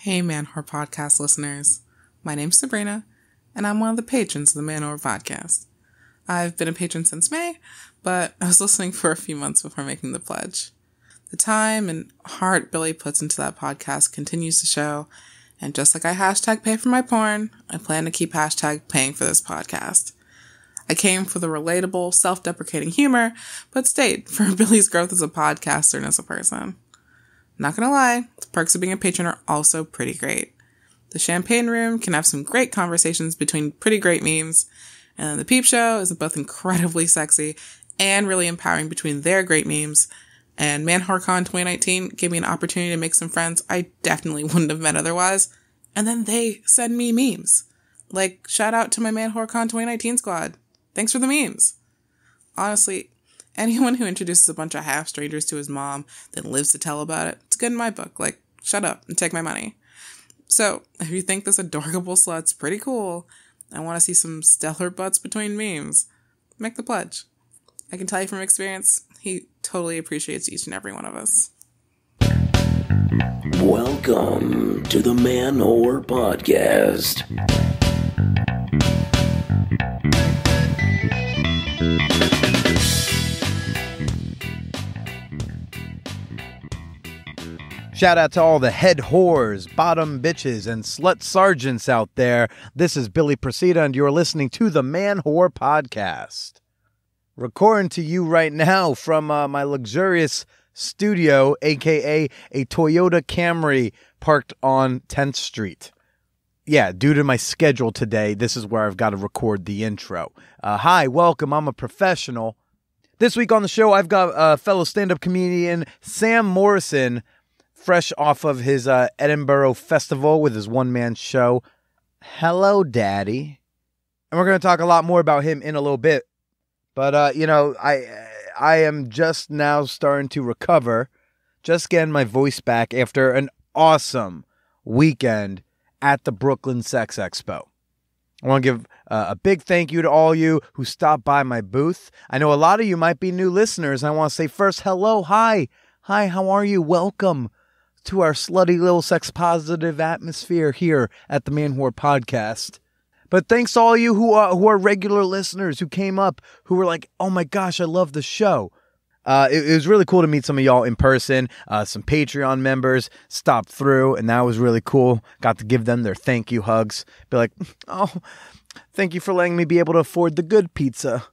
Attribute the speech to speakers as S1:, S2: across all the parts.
S1: Hey Man Whore Podcast listeners. My name's Sabrina, and I'm one of the patrons of the Man Whore Podcast. I've been a patron since May, but I was listening for a few months before making the pledge. The time and heart Billy puts into that podcast continues to show, and just like I hashtag pay for my porn, I plan to keep hashtag paying for this podcast. I came for the relatable, self-deprecating humor, but stayed for Billy's growth as a podcaster and as a person. Not gonna lie, the perks of being a patron are also pretty great. The champagne room can have some great conversations between pretty great memes, and then the peep show is both incredibly sexy and really empowering between their great memes, and ManWhoreCon 2019 gave me an opportunity to make some friends I definitely wouldn't have met otherwise, and then they send me memes. Like, shout out to my ManWhoreCon 2019 squad. Thanks for the memes. Honestly, anyone who introduces a bunch of half strangers to his mom, then lives to tell about it, it's good in my book. Like, shut up and take my money. So, if you think this adorable slut's pretty cool, and want to see some stellar butts between memes, make the pledge. I can tell you from experience, he totally appreciates each and every one of us.
S2: Welcome to the Man Whore Podcast.
S3: Shout out to all the head whores, bottom bitches, and slut sergeants out there. This is Billy Procida, and you're listening to the Man Whore Podcast. Recording to you right now from my luxurious studio, a.k.a. a Toyota Camry parked on 10th Street. Yeah, due to my schedule today, this is where I've got to record the intro. Hi, welcome, I'm a professional. This week on the show, I've got fellow stand-up comedian Sam Morrison, fresh off of his Edinburgh Festival with his one-man show, Hello, Daddy. And we're going to talk a lot more about him in a little bit. But, I am just now starting to recover, just getting my voice back after an awesome weekend at the Brooklyn Sex Expo. I want to give a big thank you to all you who stopped by my booth. I know a lot of you might be new listeners. I want to say first, hello, hi. Hi, how are you? Welcome to our slutty little sex-positive atmosphere here at the Man Whore Podcast. But thanks to all you who are regular listeners who came up, who were like, oh my gosh, I love the show. It was really cool to meet some of y'all in person. Some Patreon members stopped through, and that was really cool. Got to give them their thank you hugs. Be like, oh, thank you for letting me be able to afford the good pizza.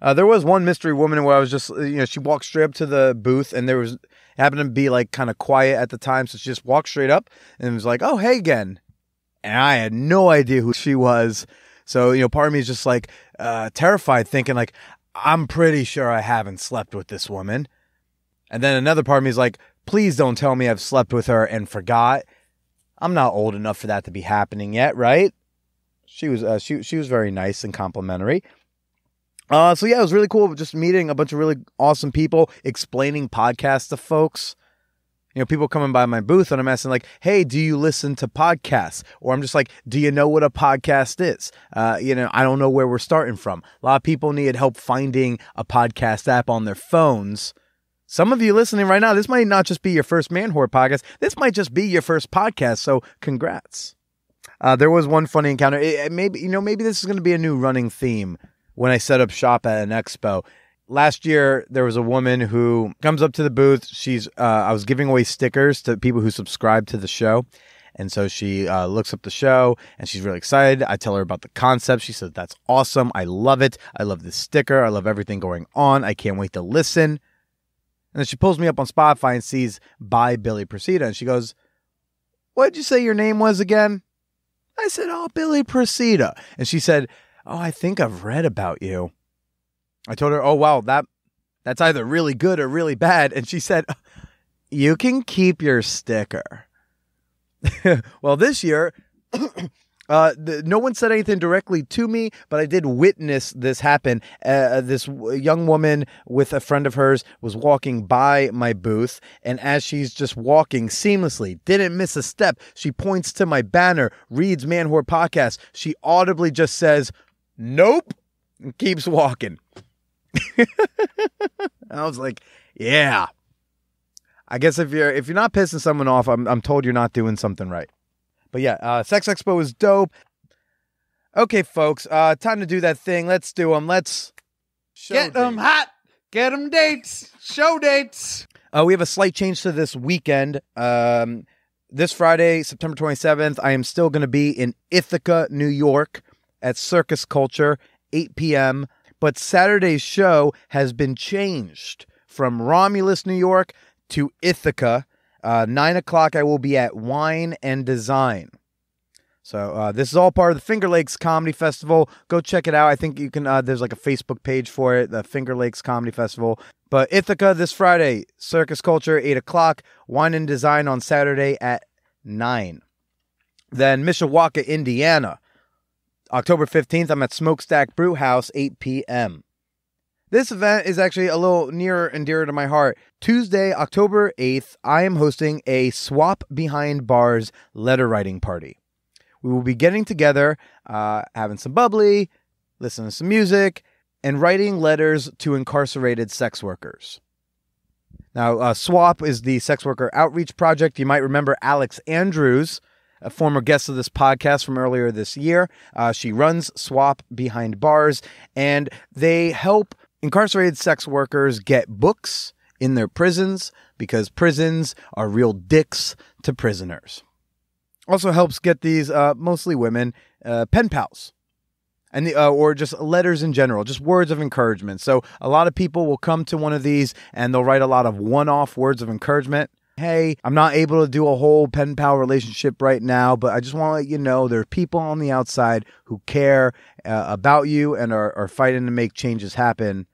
S3: There was one mystery woman where I was just, she walked straight up to the booth, and happened to be like kind of quiet at the time, so she just walked straight up and was like, oh, hey again. And I had no idea who she was. So, part of me is just like terrified, thinking like, I'm pretty sure I haven't slept with this woman. And then another part of me is like, please don't tell me I've slept with her and forgot. I'm not old enough for that to be happening yet, right? She was very nice and complimentary. So yeah, it was really cool just meeting a bunch of really awesome people, explaining podcasts to folks. People coming by my booth and I'm asking like, hey, do you listen to podcasts? Or I'm just like, do you know what a podcast is? I don't know where we're starting from. A lot of people need help finding a podcast app on their phones. Some of you listening right now, this might not just be your first Man Whore podcast. This might just be your first podcast. So congrats. There was one funny encounter. Maybe this is going to be a new running theme when I set up shop at an expo. Last year, there was a woman who comes up to the booth. I was giving away stickers to people who subscribe to the show. And so she looks up the show and she's really excited. I tell her about the concept. She says, that's awesome. I love it. I love this sticker. I love everything going on. I can't wait to listen. And then she pulls me up on Spotify and sees by Billy Procida. And she goes, what did you say your name was again? I said, oh, Billy Procida. And she said, oh, I think I've read about you. I told her, oh, wow, that's either really good or really bad. And she said, you can keep your sticker. Well, this year, no one said anything directly to me, but I did witness this happen. This young woman with a friend of hers was walking by my booth, and as she's just walking seamlessly, didn't miss a step, she points to my banner, reads Man Whore Podcast. She audibly just says, nope, and keeps walking. I was like, yeah. I guess if you're not pissing someone off, I'm told you're not doing something right. But yeah, Sex Expo is dope. Okay, folks, time to do that thing. Let's do them. Let's
S4: get them hot. Get them dates. Show dates.
S3: We have a slight change to this weekend. This Friday, September 27th, I am still going to be in Ithaca, New York at Circus Culture, 8 p.m. But Saturday's show has been changed from Romulus, New York to Ithaca. 9 o'clock, I will be at Wine and Design. So this is all part of the Finger Lakes Comedy Festival. Go check it out. I think you can, there's like a Facebook page for it, the Finger Lakes Comedy Festival. But Ithaca this Friday, Circus Culture, 8 o'clock, Wine and Design on Saturday at 9. Then Mishawaka, Indiana, October 15th, I'm at Smokestack Brew House, 8 p.m. This event is actually a little nearer and dearer to my heart. Tuesday, October 8th, I am hosting a Swap Behind Bars letter writing party. We will be getting together, having some bubbly, listening to some music, and writing letters to incarcerated sex workers. Now, SWAP is the sex worker outreach project. You might remember Alex Andrews, a former guest of this podcast from earlier this year. She runs SWAP Behind Bars, and they help incarcerated sex workers get books in their prisons because prisons are real dicks to prisoners. Also helps get these, mostly women, pen pals. And or just letters in general, just words of encouragement. So a lot of people will come to one of these and they'll write a lot of one-off words of encouragement. Hey, I'm not able to do a whole pen pal relationship right now, but I just want to let you know there are people on the outside who care about you and are fighting to make changes happen.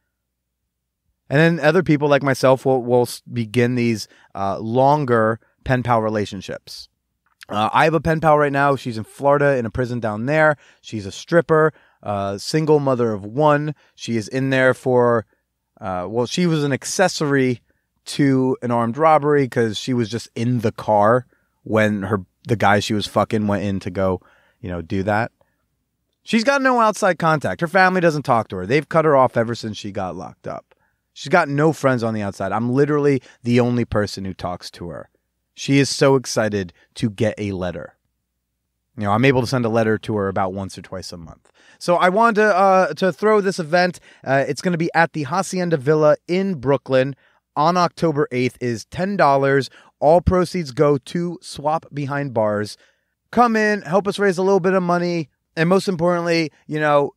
S3: And then other people like myself will begin these longer pen pal relationships. I have a pen pal right now. She's in Florida in a prison down there. She's a stripper, single mother of one. She is in there for, she was an accessory to an armed robbery because she was just in the car when the guy she was fucking went in to go, do that. She's got no outside contact. Her family doesn't talk to her. They've cut her off ever since she got locked up. She's got no friends on the outside. I'm literally the only person who talks to her. She is so excited to get a letter. I'm able to send a letter to her about once or twice a month. So I wanted to throw this event. It's going to be at the Hacienda Villa in Brooklyn on October 8th. It is $10. All proceeds go to Swap Behind Bars. Come in, help us raise a little bit of money. And most importantly,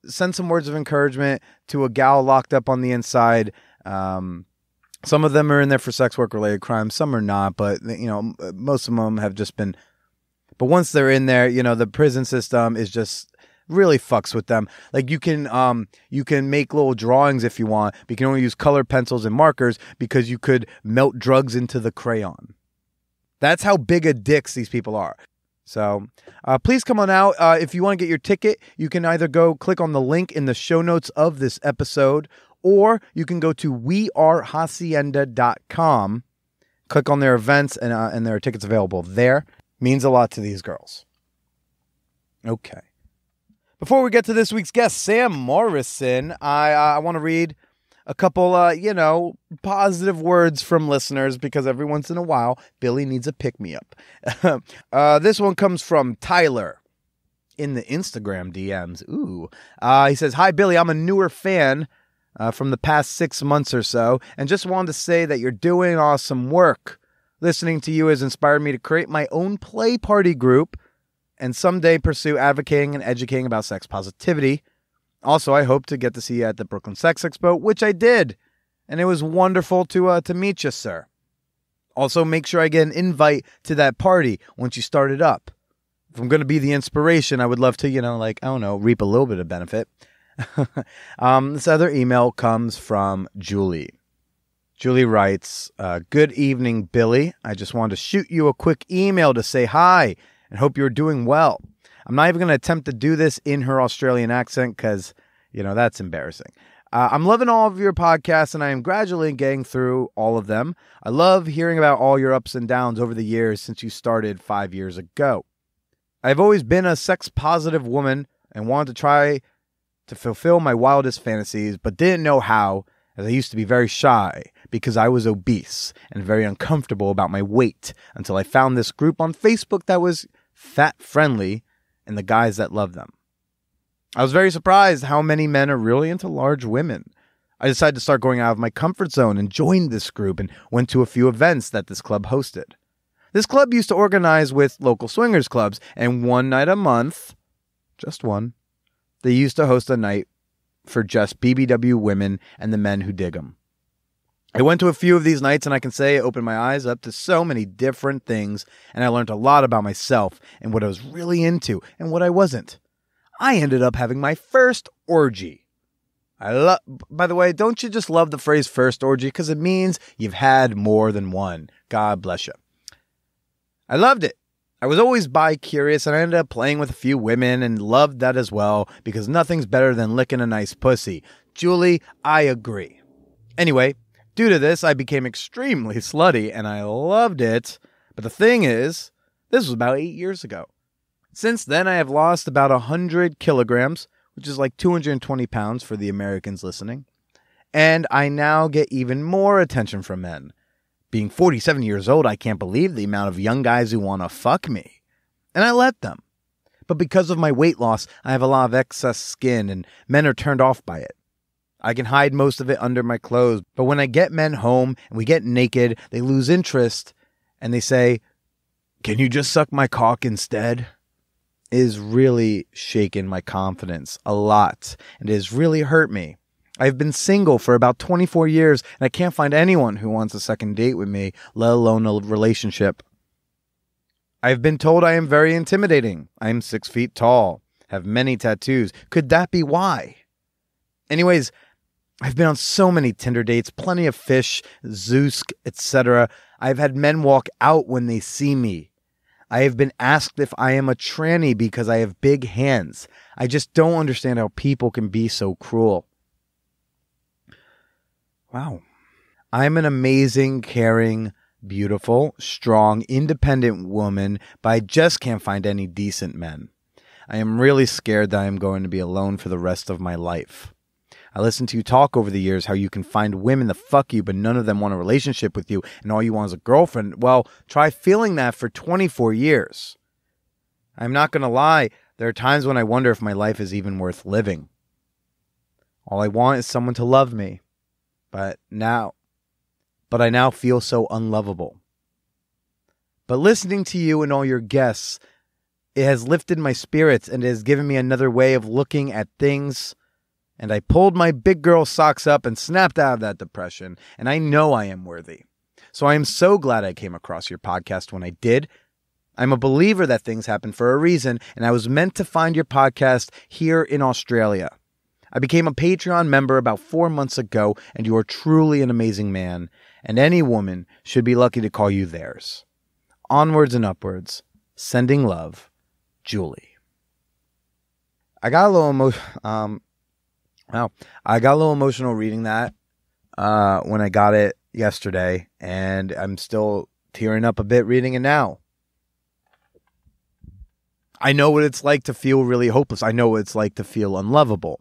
S3: send some words of encouragement to a gal locked up on the inside. Some of them are in there for sex work related crimes. Some are not, but most of them have just been. But once they're in there, the prison system is just really fucks with them. Like you can make little drawings if you want, but you can only use colored pencils and markers because you could melt drugs into the crayon. That's how big of dicks these people are. So please come on out. If you want to get your ticket, you can either go click on the link in the show notes of this episode, or you can go to wearehacienda.com, click on their events, and there are tickets available there. Means a lot to these girls. Okay. Before we get to this week's guest, Sam Morrison, I want to read a couple, positive words from listeners because every once in a while, Billy needs a pick-me-up. This one comes from Tyler in the Instagram DMs. Ooh. He says, "Hi, Billy. I'm a newer fan from the past 6 months or so, and just wanted to say that you're doing awesome work. Listening to you has inspired me to create my own play party group and someday pursue advocating and educating about sex positivity. Also, I hope to get to see you at the Brooklyn Sex Expo, which I did, and it was wonderful to meet you, sir. Also, make sure I get an invite to that party once you start it up. If I'm going to be the inspiration, I would love to, reap a little bit of benefit." This other email comes from Julie. Julie writes, "Good evening, Billy. I just wanted to shoot you a quick email to say hi and hope you're doing well. I'm not even going to attempt to do this in her Australian accent because, that's embarrassing. I'm loving all of your podcasts and I am gradually getting through all of them. I love hearing about all your ups and downs over the years since you started 5 years ago. I've always been a sex-positive woman and wanted to try to fulfill my wildest fantasies, but didn't know how, as I used to be very shy because I was obese and very uncomfortable about my weight until I found this group on Facebook that was fat friendly, and the guys that love them. I was very surprised how many men are really into large women. I decided to start going out of my comfort zone and joined this group and went to a few events that this club hosted. This club used to organize with local swingers clubs, and one night a month, just one, they used to host a night for just BBW women and the men who dig them. I went to a few of these nights, and I can say it opened my eyes up to so many different things, and I learned a lot about myself and what I was really into and what I wasn't. I ended up having my first orgy. By the way, don't you just love the phrase first orgy? Because it means you've had more than one. God bless you. I loved it. I was always bi-curious, and I ended up playing with a few women and loved that as well, because nothing's better than licking a nice pussy. Julie, I agree. Anyway, due to this, I became extremely slutty, and I loved it. But the thing is, this was about 8 years ago. Since then, I have lost about 100 kilograms, which is like 220 pounds for the Americans listening. And I now get even more attention from men. Being 47 years old, I can't believe the amount of young guys who want to fuck me. And I let them. But because of my weight loss, I have a lot of excess skin, and men are turned off by it. I can hide most of it under my clothes, but when I get men home and we get naked, they lose interest, and they say, "Can you just suck my cock instead?" It has really shaken my confidence a lot, and it has really hurt me. I've been single for about 24 years, and I can't find anyone who wants a second date with me, let alone a relationship. I've been told I am very intimidating. I am 6 feet tall, have many tattoos. Could that be why? Anyways, I've been on so many Tinder dates, plenty of fish, Zoosk, etc. I've had men walk out when they see me. I have been asked if I am a tranny because I have big hands. I just don't understand how people can be so cruel. Wow. I'm an amazing, caring, beautiful, strong, independent woman, but I just can't find any decent men. I am really scared that I am going to be alone for the rest of my life. I listened to you talk over the years how you can find women to fuck you, but none of them want a relationship with you, and all you want is a girlfriend. Well, try feeling that for 24 years. I'm not going to lie, there are times when I wonder if my life is even worth living. All I want is someone to love me. But I now feel so unlovable. But listening to you and all your guests, it has lifted my spirits and it has given me another way of looking at things. And I pulled my big girl socks up and snapped out of that depression. And I know I am worthy. So I am so glad I came across your podcast when I did. I'm a believer that things happen for a reason. And I was meant to find your podcast here in Australia. I became a Patreon member about 4 months ago, and you are truly an amazing man, and any woman should be lucky to call you theirs. Onwards and upwards, sending love, Julie. I got a little emotional reading that when I got it yesterday, and I'm still tearing up a bit reading it now. I know what it's like to feel really hopeless. I know what it's like to feel unlovable.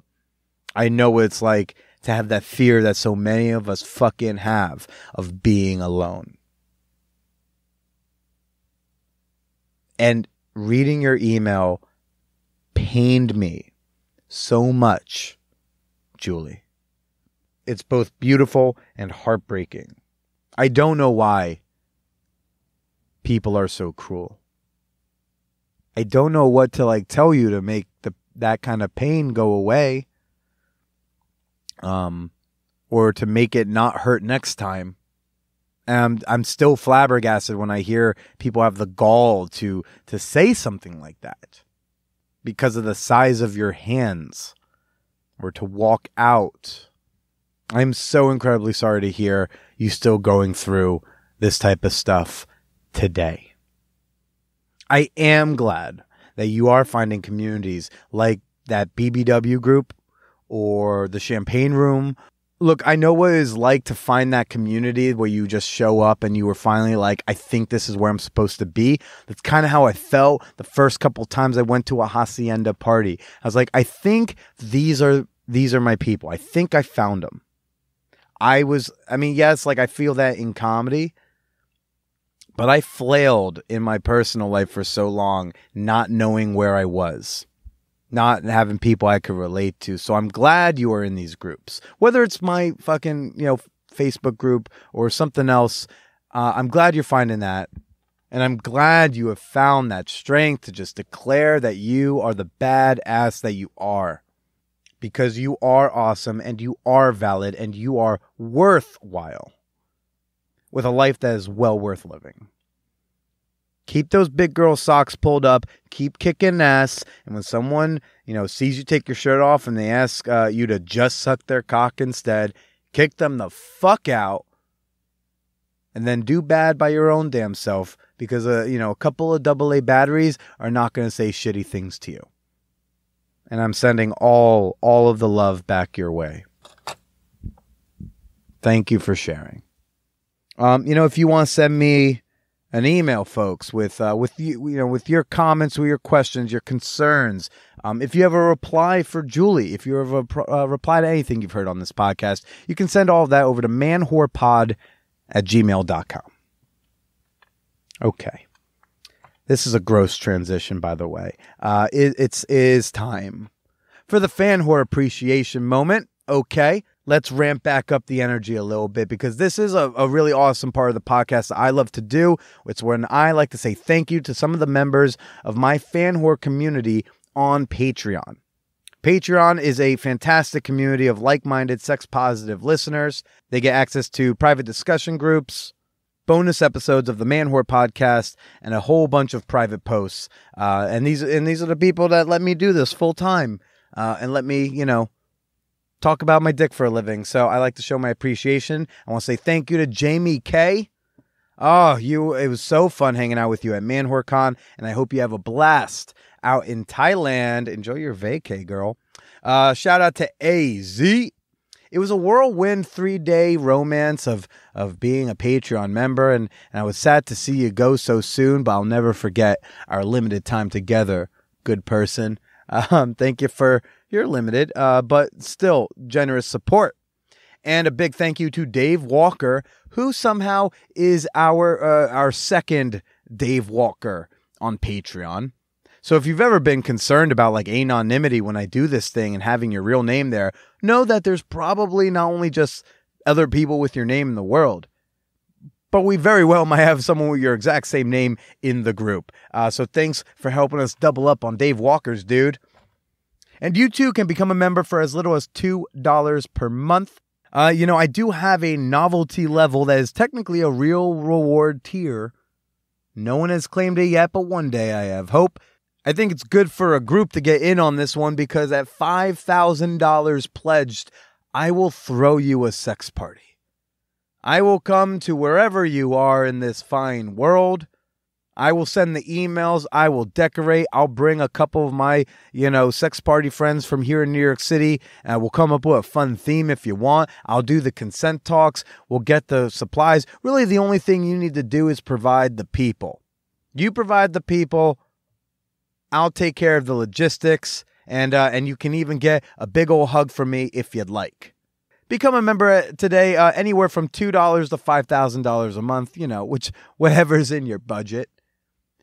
S3: I know what it's like to have that fear that so many of us fucking have of being alone. And reading your email pained me so much, Julie. It's both beautiful and heartbreaking. I don't know why people are so cruel. I don't know what to tell you to make that kind of pain go away. Or to make it not hurt next time. And I'm still flabbergasted when I hear people have the gall to say something like that because of the size of your hands or to walk out. I'm so incredibly sorry to hear you still going through this type of stuff today. I am glad that you are finding communities like that BBW group or the Champagne Room. Look, I know what it is like to find that community where you just show up and you were finally like, I think this is where I'm supposed to be. That's kind of how I felt the first couple times I went to a hacienda party. I was like, I think these are my people. I think I found them. Yes, I feel that in comedy, But I flailed in my personal life for so long, not knowing where I was, not having people I could relate to. So I'm glad you are in these groups, whether it's my fucking, Facebook group or something else. I'm glad you're finding that. And I'm glad you have found that strength to just declare that you are the badass that you are. Because you are awesome and you are valid and you are worthwhile with a life that is well worth living. Keep those big girl socks pulled up. Keep kicking ass. And when someone, sees you take your shirt off and they ask you to just suck their cock instead, kick them the fuck out. And then do bad by your own damn self because, a couple of AA batteries are not going to say shitty things to you. And I'm sending all of the love back your way. Thank you for sharing. If you want to send me an email, folks, with your comments, with your questions, your concerns, if you have a reply for Julie, if you have a reply to anything you've heard on this podcast, you can send all of that over to manwhorepod@gmail.com. Okay. This is a gross transition, by the way. It is time for the fan whore appreciation moment. Okay, let's ramp back up the energy a little bit because this is a really awesome part of the podcast that I love to do. It's when I like to say thank you to some of the members of my fan whore community on Patreon. Patreon is a fantastic community of like-minded, sex-positive listeners. They get access to private discussion groups, bonus episodes of the Man Whore podcast, and a whole bunch of private posts. And these are the people that let me do this full time and let me, talk about my dick for a living. So I like to show my appreciation. I want to say thank you to Jamie K. Oh, it was so fun hanging out with you at Man Whore Con, and I hope you have a blast out in Thailand. Enjoy your vacay, girl. Shout out to AZ. It was a whirlwind 3-day romance of being a Patreon member, and I was sad to see you go so soon, but I'll never forget our limited time together, good person. Thank you for your limited, but still generous support. And a big thank you to Dave Walker, who somehow is our second Dave Walker on Patreon. So if you've ever been concerned about like anonymity when I do this thing and having your real name there, know that there's probably not only just other people with your name in the world, but we very well might have someone with your exact same name in the group. So thanks for helping us double up on Dave Walker's, dude. And you too can become a member for as little as $2 per month. I do have a novelty level that is technically a real reward tier. No one has claimed it yet, but one day I have hope. I think it's good for a group to get in on this one because at $5,000 pledged, I will throw you a sex party. I will come to wherever you are in this fine world. I will send the emails. I will decorate. I'll bring a couple of my, sex party friends from here in New York City, and we'll come up with a fun theme if you want. I'll do the consent talks. We'll get the supplies. Really, the only thing you need to do is provide the people. You provide the people. I'll take care of the logistics, and you can even get a big old hug from me if you'd like. Become a member today, anywhere from $2 to $5,000 a month, whatever's in your budget.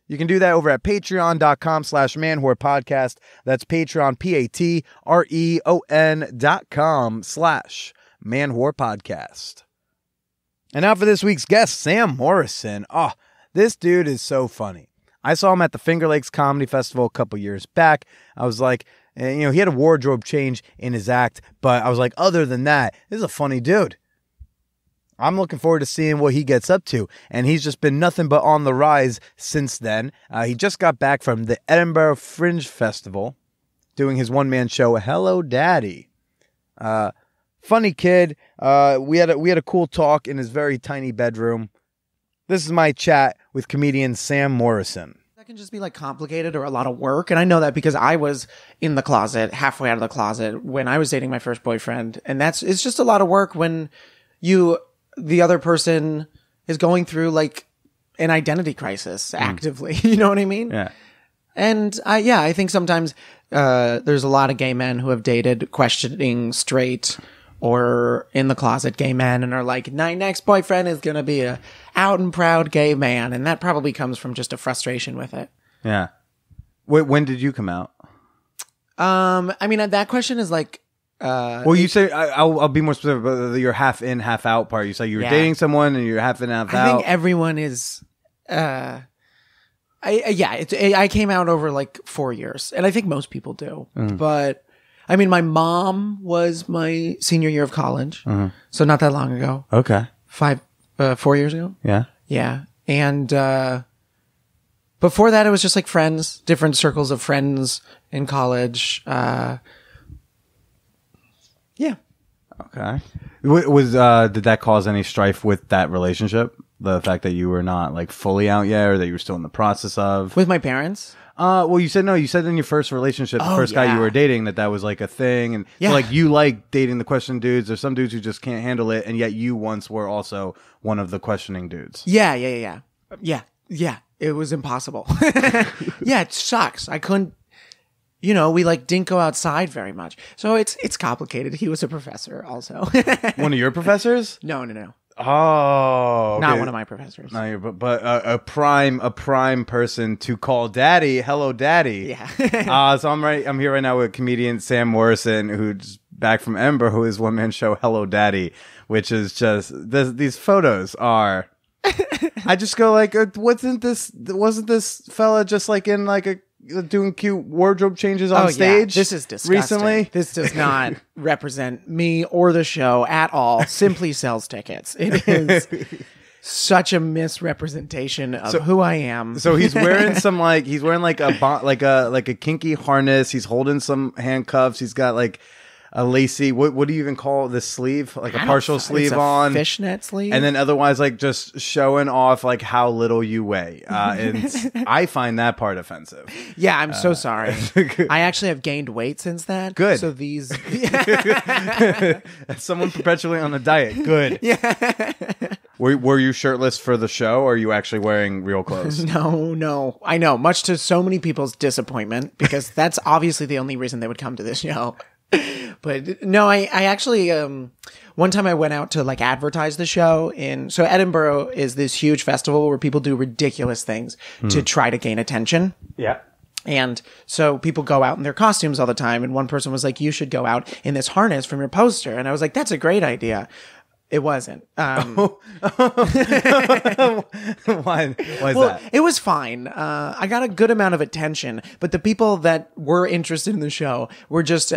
S3: You can do that over at patreon.com/manwhorepodcast. That's Patreon, patreon.com/manwhorepodcast. And now for this week's guest, Sam Morrison. Oh, this dude is so funny. I saw him at the Finger Lakes Comedy Festival a couple years back. I was like, he had a wardrobe change in his act, but I was like, other than that, this is a funny dude. I'm looking forward to seeing what he gets up to, and he's just been nothing but on the rise since then. He just got back from the Edinburgh Fringe Festival, doing his one-man show, Hello Daddy. Funny kid. We had a cool talk in his very tiny bedroom. This is my chat with comedian Sam Morrison.
S5: That can just be like complicated or a lot of work. And I know that because I was in the closet, halfway out of the closet when I was dating my first boyfriend. And it's just a lot of work when the other person is going through like an identity crisis actively. You know what I mean?
S3: Yeah.
S5: And I think sometimes there's a lot of gay men who have dated questioning straight or in the closet gay men and are like, my next boyfriend is going to be a out and proud gay man. And that probably comes from just a frustration with it.
S3: Yeah. When did you come out?
S5: I mean, that question is like,
S3: well, you say I'll be more specific about your half in, half out part. You say you were dating someone and you're half in, half out.
S5: I think everyone is. I came out over like 4 years, and I think most people do. But I mean, my mom was my senior year of college, so not that long ago.
S3: Okay,
S5: 4 years ago.
S3: Yeah,
S5: and before that, it was just like friends, different circles of friends in college. Yeah.
S3: Okay. Did that cause any strife with that relationship? The fact that you were not like fully out yet, or that you were still in the process of?
S5: With my parents?
S3: Well, you said no. You said in your first relationship, the first guy you were dating, that was like a thing, and so like you like dating the question dudes. There's some dudes who just can't handle it, and yet you once were also one of the questioning dudes.
S5: Yeah. It was impossible. Yeah, it sucks. I couldn't. We like didn't go outside very much, so it's complicated. He was a professor, also.
S3: One of your professors?
S5: No.
S3: Oh, okay.
S5: Not one of my professors.
S3: No, but a prime person to call daddy. Hello, daddy.
S5: Yeah.
S3: So I'm here right now with comedian Sam Morrison, who's back from Ember, who is one man show Hello, Daddy, which is just these photos are. I just go like, wasn't this fella just like in like doing cute wardrobe changes on stage?
S5: This is disgusting.
S3: Recently,
S5: this does not represent me or the show at all. Simply sells tickets. It is such a misrepresentation of who I am.
S3: So he's wearing like a kinky harness. He's holding some handcuffs. He's got like a lacy, what do you even call this sleeve? Like a partial sleeve
S5: it's a
S3: on.
S5: Fishnet sleeve.
S3: And then otherwise like just showing off like how little you weigh. And I find that part offensive.
S5: Yeah, I'm so sorry. I actually have gained weight since that.
S3: Good.
S5: So these...
S3: Someone perpetually on a diet. Good.
S5: Yeah.
S3: Were you shirtless for the show, or are you actually wearing real clothes?
S5: No. I know, much to so many people's disappointment, because that's obviously the only reason they would come to this show. But no, I actually, one time I went out to like advertise the show so Edinburgh is this huge festival where people do ridiculous things to try to gain attention.
S3: Yeah.
S5: And so people go out in their costumes all the time. And one person was like, you should go out in this harness from your poster. And I was like, that's a great idea. It wasn't. Why is that? It was fine. I got a good amount of attention, but the people that were interested in the show were just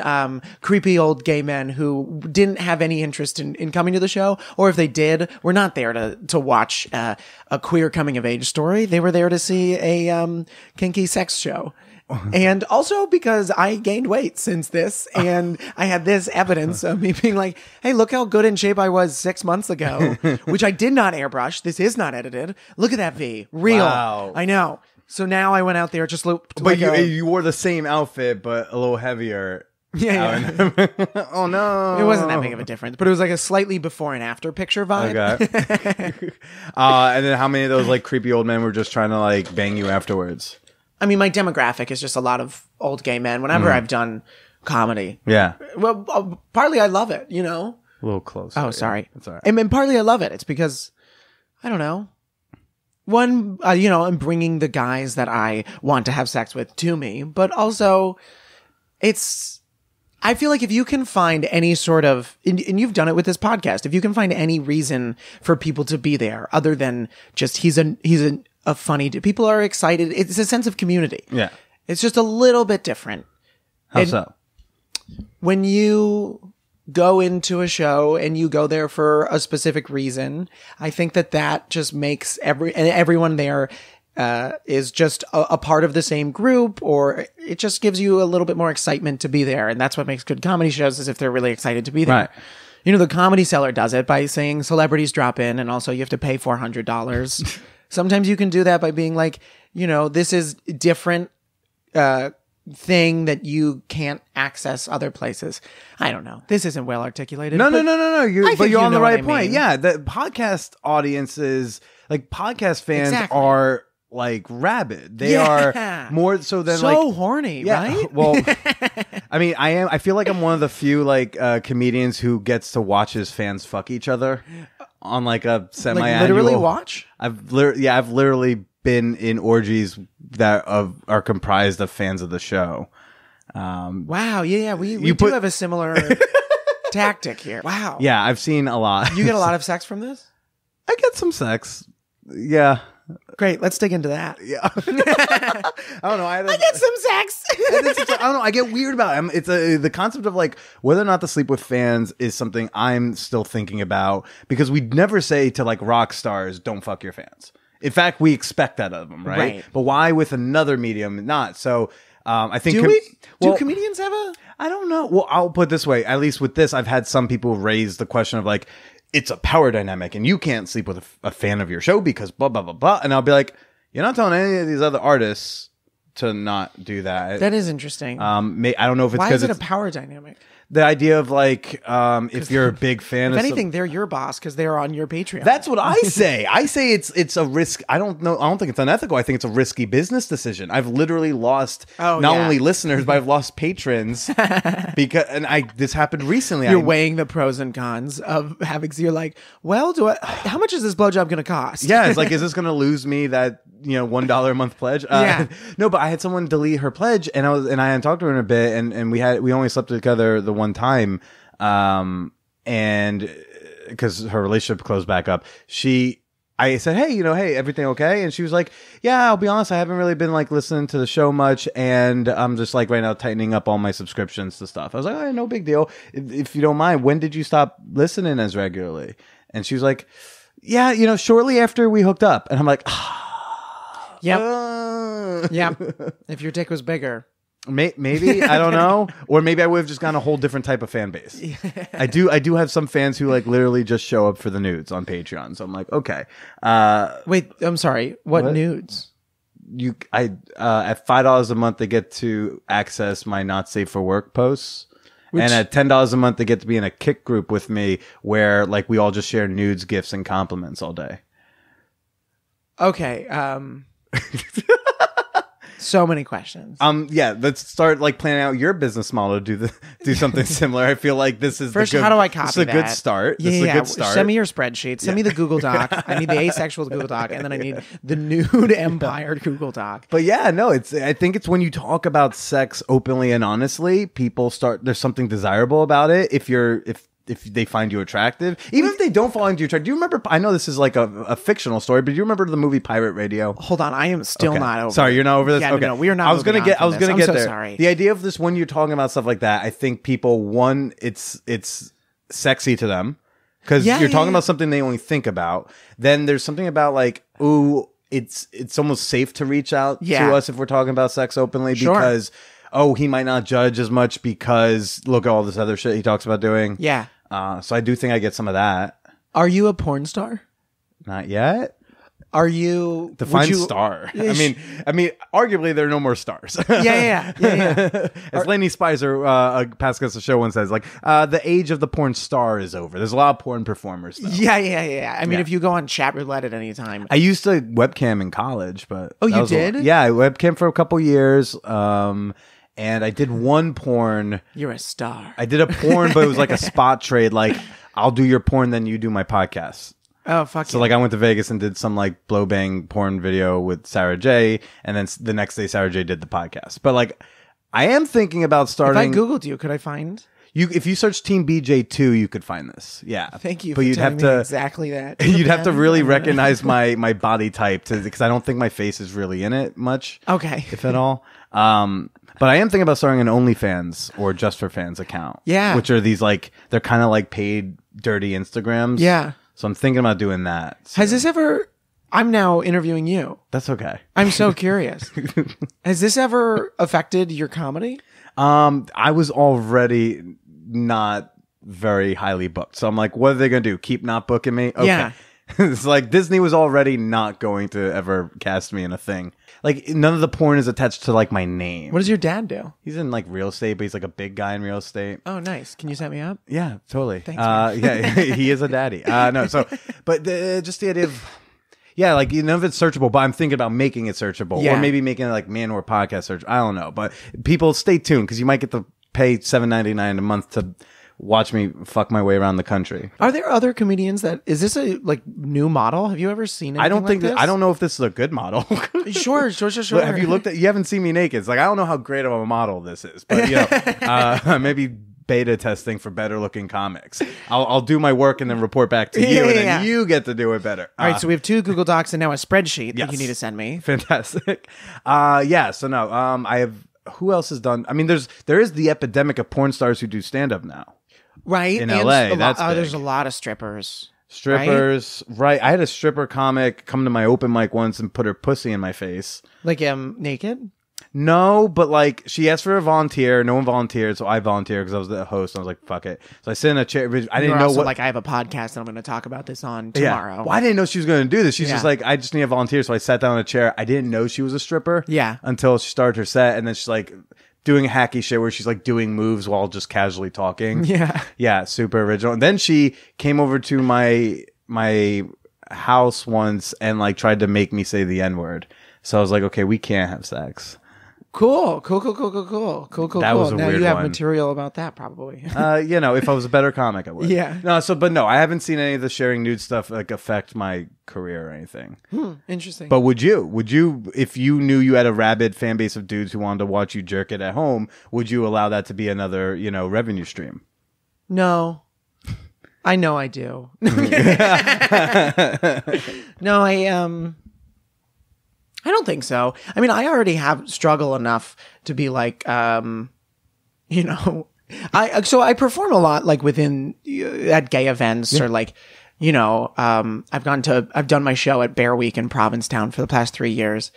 S5: creepy old gay men who didn't have any interest in coming to the show, or if they did, were not there to watch a queer coming of age story. They were there to see a kinky sex show. And also because I gained weight since this, and I had this evidence of me being like, hey, look how good in shape I was 6 months ago, which I did not airbrush. This is not edited. Look at that V. Real.
S3: Wow.
S5: I know. So now I went out there, just looked
S3: but
S5: like
S3: you wore the same outfit, but a little heavier.
S5: Yeah.
S3: Oh, no.
S5: It wasn't that big of a difference, but it was like a slightly before and after picture vibe.
S3: Okay. And then how many of those like creepy old men were just trying to like bang you afterwards?
S5: I mean, my demographic is just a lot of old gay men whenever I've done comedy.
S3: Yeah.
S5: Well, partly I love it,
S3: A little closer.
S5: Oh, sorry.
S3: That's all right.
S5: And partly I love it. It's because, I don't know. One, I'm bringing the guys that I want to have sex with to me, but also I feel like if you can find any sort of, and you've done it with this podcast, if you can find any reason for people to be there other than just he's a funny dude. People are excited. It's a sense of community.
S3: Yeah.
S5: It's just a little bit different.
S3: How so?
S5: When you go into a show and you go there for a specific reason, I think that just makes everyone there is just a part of the same group, or it just gives you a little bit more excitement to be there. And that's what makes good comedy shows, is if they're really excited to be there.
S3: Right.
S5: The Comedy Cellar does it by saying celebrities drop in, and also you have to pay $400. Sometimes you can do that by being like, this is different thing that you can't access other places. I don't know. This isn't well articulated.
S3: No. You're on the right point.
S5: Mean.
S3: Yeah, the podcast audiences, like podcast fans, are like rabid. They
S5: Yeah.
S3: are more so than
S5: So
S3: like
S5: horny,
S3: yeah.
S5: right?
S3: Well, I mean, I feel like I'm one of the few like comedians who gets to watch his fans fuck each other on like a semi-annual.
S5: Like literally watch?
S3: I've literally been in orgies that are comprised of fans of the show.
S5: Wow. Yeah. We
S3: You
S5: do
S3: put-
S5: have a similar tactic here. Wow.
S3: Yeah, I've seen a lot.
S5: You get a lot of sex from this?
S3: I get some sex. Yeah.
S5: Great. Let's dig into that.
S3: Yeah. I don't know. I
S5: Get some sex.
S3: I don't know. I get weird about it. It's the concept of like whether or not to sleep with fans is something I'm still thinking about because we never say to like rock stars, don't fuck your fans. In fact, we expect that of them, right?
S5: Right.
S3: But why with another medium not? So I think
S5: Do comedians have a?
S3: I don't know. Well, I'll put it this way. At least with this, I've had some people raise the question of like, it's a power dynamic and you can't sleep with a fan of your show because blah, blah, blah, blah. And I'll be like, you're not telling any of these other artists to not do that.
S5: That is interesting.
S3: I don't know if it's
S5: Why
S3: because
S5: is it
S3: it's
S5: a power dynamic?
S3: the idea of like, if you're a big fan
S5: If
S3: of
S5: anything, they're your boss because they're on your Patreon.
S3: that's what I say. I say it's a risk. I don't know. I don't think it's unethical. I think it's a risky business decision. I've literally lost not only listeners, but I've lost patrons because, this happened recently.
S5: You're weighing the pros and cons of having. So you're like, well, how much is this blowjob going to cost?
S3: Yeah, it's like, is this going to lose me that $1 a month pledge?
S5: Yeah.
S3: No, but I had someone delete her pledge, and I hadn't talked to her in a bit, and we only slept together the one time, and because her relationship closed back up, I said, hey, everything okay? And she was like, yeah, I'll be honest, I haven't really been like listening to the show much, and I'm just like right now tightening up all my subscriptions to stuff. I was like, oh, no big deal. If you don't mind, when did you stop listening as regularly? And she was like, yeah, shortly after we hooked up. And I'm like,
S5: Yep. Yep. If your dick was bigger.
S3: Maybe I don't know, or maybe I would have just gotten a whole different type of fan base. I do have some fans who like literally just show up for the nudes on Patreon. So I'm like, okay.
S5: Wait, I'm sorry. What nudes?
S3: At $5 a month they get to access my not safe for work posts, and at $10 a month they get to be in a kick group with me where like we all just share nudes, gifts, and compliments all day.
S5: Okay. So many questions.
S3: Yeah, let's start like planning out your business model to do something similar. I feel like this is
S5: First, how do I copy
S3: this is a
S5: that?
S3: good start.
S5: Yeah,
S3: this is a good start.
S5: Send me your spreadsheet. Send me the Google Doc. I need the asexual Google Doc, and then I need the nude empire Google Doc.
S3: But yeah, no, I think it's when you talk about sex openly and honestly, people there's something desirable about it. If they find you attractive, even if they don't find you attractive. Do you remember? I know this is like a fictional story, but do you remember the movie Pirate Radio?
S5: Hold on, I am still not over.
S3: Sorry, you're not over this.
S5: Yeah,
S3: okay,
S5: no, we are not.
S3: I was gonna get
S5: so
S3: there.
S5: Sorry.
S3: The idea of this when you're talking about stuff like that, I think people it's sexy to them because you're talking about something they only think about. Then there's something about like, ooh, it's almost safe to reach out to us if we're talking about sex openly because he might not judge as much because look at all this other shit he talks about doing.
S5: Yeah.
S3: So I do think I get some of that.
S5: Are you a porn star?
S3: Not yet.
S5: Are you
S3: define star? I mean, arguably there are no more stars.
S5: Yeah.
S3: As Lainey Spicer, past guest of the show, once says, like the age of the porn star is over. There's a lot of porn performers. Though.
S5: Yeah. I mean, if you go on chat roulette at any time,
S3: I used to webcam in college, but
S5: you did?
S3: Yeah, I webcam for a couple years. And I did one porn.
S5: You're a star.
S3: I did a porn, but it was like a spot trade. Like, I'll do your porn, then you do my podcast.
S5: Oh, fuck.
S3: So, like, I went to Vegas and did some, like, blow bang porn video with Sarah J. And then the next day, Sarah J did the podcast. But, like, I am thinking about starting.
S5: If I Googled you, could I find?
S3: If you search Team BJ2, you could find this. Yeah.
S5: Thank you.
S3: But you'd have to
S5: exactly that.
S3: You'd have to really recognize my body type because I don't think my face is really in it much.
S5: Okay.
S3: If at all. But I am thinking about starting an OnlyFans or Just for Fans account.
S5: Yeah.
S3: Which are these like, they're kind of like paid dirty Instagrams.
S5: Yeah.
S3: So I'm thinking about doing that. So.
S5: Has this ever, I'm now interviewing you.
S3: That's okay.
S5: I'm so curious. Has this ever affected your comedy?
S3: I was already not very highly booked. So I'm like, what are they going to do? Keep not booking me? Okay.
S5: Yeah.
S3: It's like Disney was already not going to ever cast me in a thing. Like none of the porn is attached to like my name.
S5: What does your dad do?
S3: He's in like real estate, but he's like a big guy in real estate.
S5: Oh, nice. Can you set me up?
S3: Yeah, totally.
S5: Thanks,
S3: yeah, he is a daddy. No, so, but just the idea of, Yeah, like none of it's searchable, but I'm thinking about making it searchable,
S5: Yeah.
S3: or maybe making it like Man or Podcast search. I don't know, but people stay tuned because you might get to pay $7.99 a month to watch me fuck my way around the country.
S5: Are there other comedians that is this a like new model? Have you ever seen?
S3: I don't think
S5: this?
S3: I don't know if this is a good model.
S5: Sure.
S3: But have you looked at? You haven't seen me naked. It's like I don't know how great of a model this is, but you know, maybe beta testing for better looking comics. I'll do my work and then report back to you, and then you get to do it better.
S5: All right, so we have 2 Google Docs and now a spreadsheet
S3: Yes.
S5: that you need to send me.
S3: Fantastic. Yeah. So no. I have. Who else has done? I mean, there is the epidemic of porn stars who do stand up now.
S5: Right
S3: In
S5: and
S3: LA,
S5: a
S3: that's
S5: lot,
S3: big.
S5: there's a lot of strippers.
S3: Strippers, right? I had a stripper comic come to my open mic once and put her pussy in my face.
S5: Like naked.
S3: No, but like she asked for a volunteer. No one volunteered, so I volunteered because I was the host. And I was like, "Fuck it." So I sit in a chair. I didn't know what.
S5: Like I have a podcast and I'm going to talk about this on tomorrow.
S3: Yeah. Well, I didn't know she was going to do this. She's
S5: Yeah.
S3: just like, I just need a volunteer. So I sat down in a chair. I didn't know she was a stripper.
S5: Yeah.
S3: Until she started her set, and then she's like doing hacky shit where she's like doing moves while just casually talking.
S5: Yeah.
S3: Yeah, super original. And then she came over to my house once and like tried to make me say the N-word. So I was like, okay, we can't have sex.
S5: Cool.
S3: That was a
S5: Now
S3: weird
S5: you have
S3: one.
S5: material about that probably.
S3: You know, if I was a better comic, I would.
S5: Yeah.
S3: No, I haven't seen any of the sharing nude stuff like affect my career or anything.
S5: Interesting.
S3: But would you, if you knew you had a rabid fan base of dudes who wanted to watch you jerk it at home, would you allow that to be another, revenue stream?
S5: No. I know I do. No, I don't think so. I mean, I already have struggle enough to be like, I perform a lot like within at gay events or like, I've done my show at Bear Week in Provincetown for the past 3 years,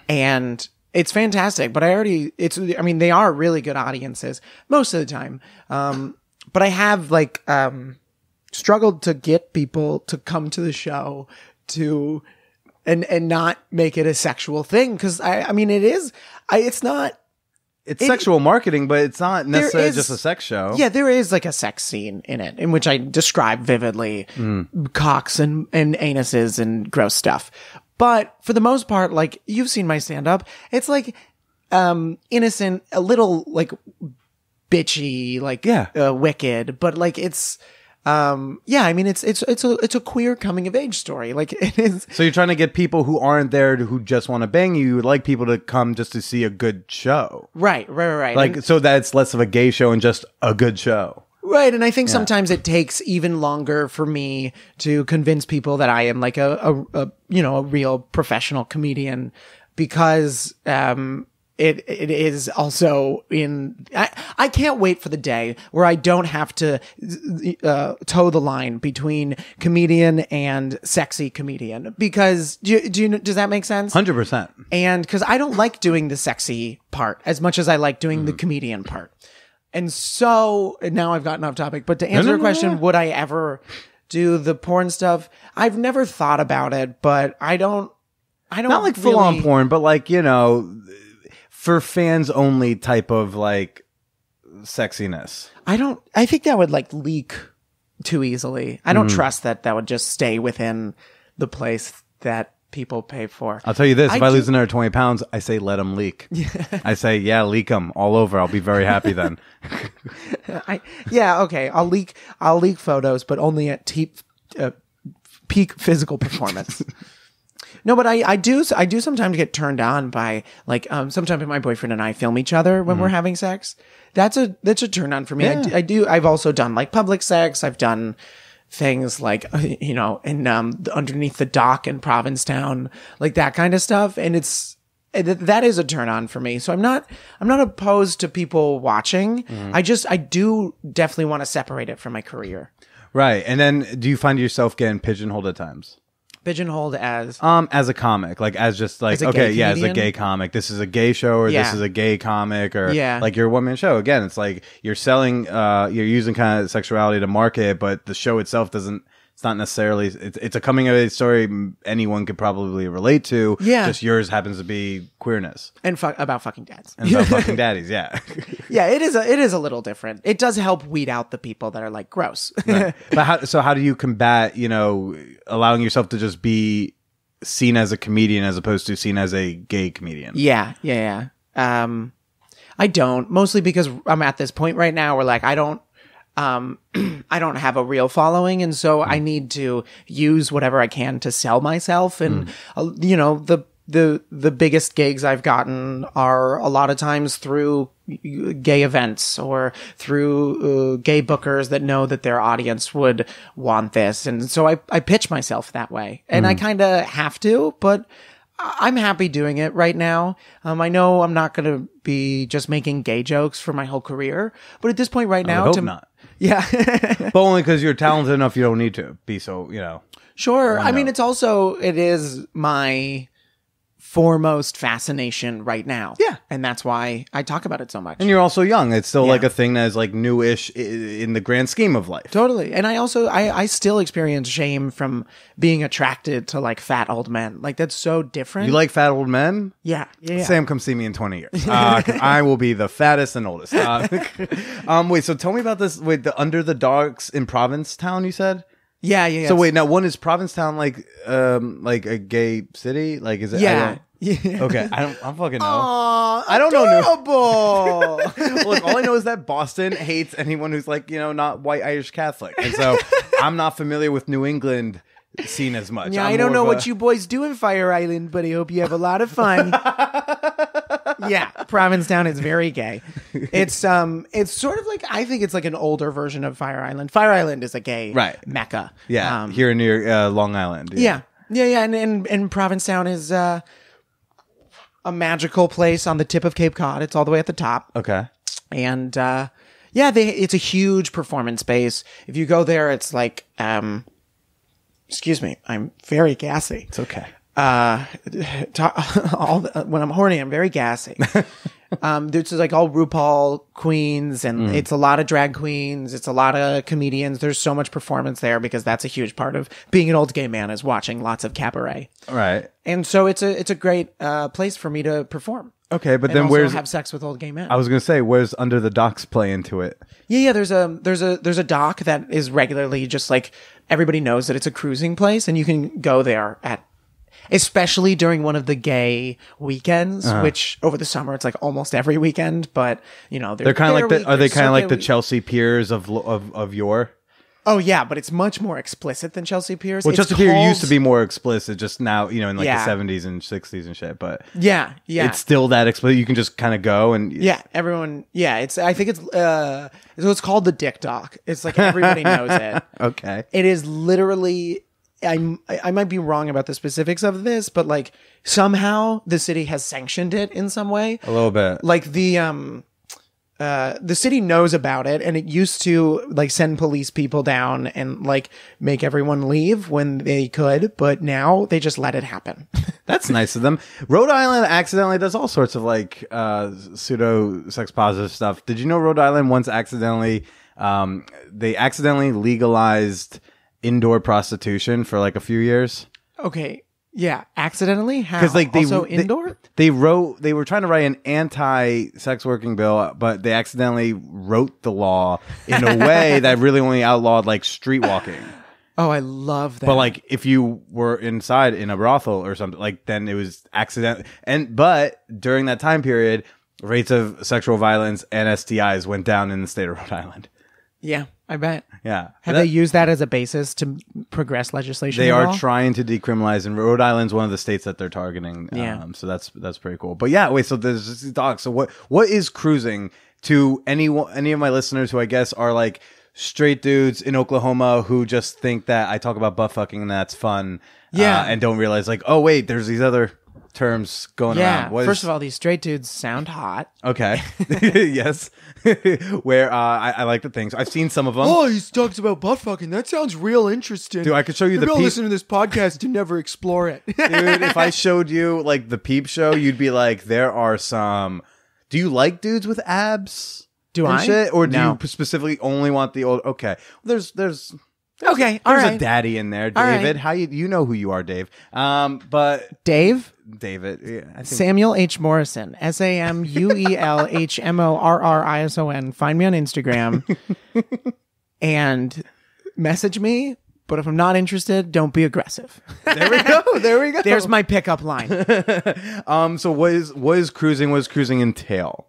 S5: and it's fantastic. But they are really good audiences most of the time. But I have like struggled to get people to come to the show to. And not make it a sexual thing because it's not.
S3: It's sexual marketing, but it's not necessarily just a sex show.
S5: Yeah, there is like a sex scene in it in which I describe vividly cocks and anuses and gross stuff. But for the most part, like you've seen my stand up, it's like innocent, a little like bitchy, like wicked, but like it's. It's a queer coming of age story. Like it is.
S3: So you're trying to get people who aren't there who just want to bang you. You would like people to come just to see a good show.
S5: Right.
S3: Like, so that it's less of a gay show and just a good show.
S5: Right. And I think sometimes it takes even longer for me to convince people that I am like a real professional comedian because, It is also I can't wait for the day where I don't have to toe the line between comedian and sexy comedian because does that make sense?
S3: 100%.
S5: And because I don't like doing the sexy part as much as I like doing the comedian part. And so now I've gotten off topic, but to answer your question, would I ever do the porn stuff? I've never thought about it, but I don't
S3: Not like full on porn, but like, for fans only type of like sexiness.
S5: I think that would like leak too easily. I don't trust that would just stay within the place that people pay for.
S3: I'll tell you this, if I lose another 20 pounds, I say let them leak. I say, leak them all over. I'll be very happy then.
S5: Okay. I'll leak photos, but only at peak physical performance. No, but I do sometimes get turned on by like sometimes my boyfriend and I film each other when we're having sex. That's a turn on for me. Yeah. I've also done like public sex. I've done things like in underneath the dock in Provincetown, like that kind of stuff, and that is a turn on for me. So I'm not opposed to people watching. I do definitely want to separate it from my career.
S3: Right. And then do you find yourself getting pigeonholed at times?
S5: Pigeonholed as
S3: a comic, like as just like, okay, as a gay comic, this is a gay show, or this is a gay comic, or like your one-man show. Again, it's like you're selling, you're using kind of sexuality to market it, but the show itself it's not necessarily, it's a coming of age story anyone could probably relate to. Yeah. Just yours happens to be queerness.
S5: And about fucking dads.
S3: And about fucking daddies, yeah.
S5: Yeah, it is a little different. It does help weed out the people that are like gross.
S3: Right. But how do you combat, allowing yourself to just be seen as a comedian as opposed to seen as a gay comedian?
S5: Yeah. I don't, mostly because I'm at this point right now where like I don't have a real following, and so I need to use whatever I can to sell myself. And you know, the biggest gigs I've gotten are a lot of times through gay events or through gay bookers that know that their audience would want this, and so I pitch myself that way, and I kind of have to, but I'm happy doing it right now. I know I'm not going to be just making gay jokes for my whole career, but at this point right now,
S3: I hope not.
S5: Yeah.
S3: But only because you're talented enough, you don't need to be so,
S5: Sure. I mean, it is my foremost fascination right now.
S3: Yeah.
S5: And that's why I talk about it so much.
S3: And you're also young. It's still like a thing that is like newish in the grand scheme of life.
S5: Totally. And I still experience shame from being attracted to like fat old men. Like that's so different.
S3: You like fat old men?
S5: Yeah.
S3: Sam, come see me in 20 years. 'Cause I will be the fattest and oldest. Wait, so tell me about this. Wait, the Under the Docks in Provincetown, you said?
S5: Yeah.
S3: So wait, now one is Provincetown like a gay city? Like is it?
S5: Yeah.
S3: Okay, I don't fucking know.
S5: Aww,
S3: I don't know.
S5: adorable.
S3: Look, all I know is that Boston hates anyone who's like, not white Irish Catholic. And so I'm not familiar with New England scene as much.
S5: Yeah, I don't know what you boys do in Fire Island, but I hope you have a lot of fun. Yeah, Provincetown is very gay. It's sort of like, I think it's like an older version of Fire Island. Fire Island is a gay mecca.
S3: Yeah, here near Long Island.
S5: Yeah. And Provincetown is a magical place on the tip of Cape Cod. It's all the way at the top.
S3: Okay.
S5: And it's a huge performance space. If you go there, it's like excuse me, I'm very gassy.
S3: It's okay.
S5: When I'm horny, I'm very gassy. There's like all RuPaul queens, and it's a lot of drag queens. It's a lot of comedians. There's so much performance there because that's a huge part of being an old gay man, is watching lots of cabaret.
S3: Right.
S5: And so it's a great place for me to perform.
S3: Okay, but
S5: and
S3: then
S5: also
S3: where's
S5: have sex with old gay men?
S3: I was gonna say, where's Under the Docks play into it?
S5: Yeah. There's a dock that is regularly just like, everybody knows that it's a cruising place, and you can go there especially during one of the gay weekends, which over the summer it's like almost every weekend. But they're kind of like
S3: are they kind of like the Chelsea Piers of yore?
S5: Oh yeah, but it's much more explicit than Chelsea Piers.
S3: Well, Chelsea Piers used to be more explicit, just now, in like the 70s and 60s and shit. But
S5: yeah,
S3: it's still that explicit. You can just kind of go and
S5: everyone. Yeah, I think it's so it's called the Dick Dock. It's like everybody knows it.
S3: Okay,
S5: it is literally. I might be wrong about the specifics of this, but like somehow the city has sanctioned it in some way.
S3: A little bit.
S5: Like the city knows about it, and it used to like send police people down and like make everyone leave when they could, but now they just let it happen.
S3: That's nice of them. Rhode Island accidentally does all sorts of like pseudo sex positive stuff. Did you know Rhode Island once accidentally legalized indoor prostitution for like a few years?
S5: Okay. Yeah, accidentally? How?
S3: Because like
S5: indoor?
S3: They were trying to write an anti-sex working bill, but they accidentally wrote the law in a way that really only outlawed like street walking.
S5: Oh, I love that.
S3: But like if you were inside in a brothel or something, like then it was accident. But during that time period, rates of sexual violence and STIs went down in the state of Rhode Island.
S5: Yeah, I bet.
S3: Yeah.
S5: Have they used that as a basis to progress legislation?
S3: They are trying to decriminalize, and Rhode Island's one of the states that they're targeting.
S5: Yeah.
S3: So that's pretty cool. But yeah, wait, so there's this dog. So what is cruising to any of my listeners who I guess are like straight dudes in Oklahoma who just think that I talk about butt fucking and that's fun.
S5: Yeah.
S3: And don't realize like, oh wait, there's these other terms going around.
S5: First of all, these straight dudes sound hot.
S3: Okay. Yes. Where I like the things. I've seen some of them.
S4: Oh, he talks about butt fucking. That sounds real interesting.
S3: Dude, I could show you
S4: Maybe
S3: the
S4: I'll
S3: peep.
S4: listen to this podcast to never explore it.
S3: Dude, if I showed you like the Peep Show, you'd be like, there are some. Do you like dudes with abs?
S5: Do I?
S3: Shit? Or do
S5: No.
S3: you specifically only want the old? Okay. There's
S5: Okay, all
S3: there's
S5: right.
S3: a daddy in there,
S5: All
S3: David.
S5: right.
S3: How you know who you are, Dave? But
S5: Dave?
S3: David, yeah, I think
S5: Samuel H. Morrison. SamuelHMorrison. Find me on Instagram and message me But if I'm not interested, don't be aggressive.
S3: There we go. There we go.
S5: There's my pickup line.
S3: So what is cruising? What does cruising entail?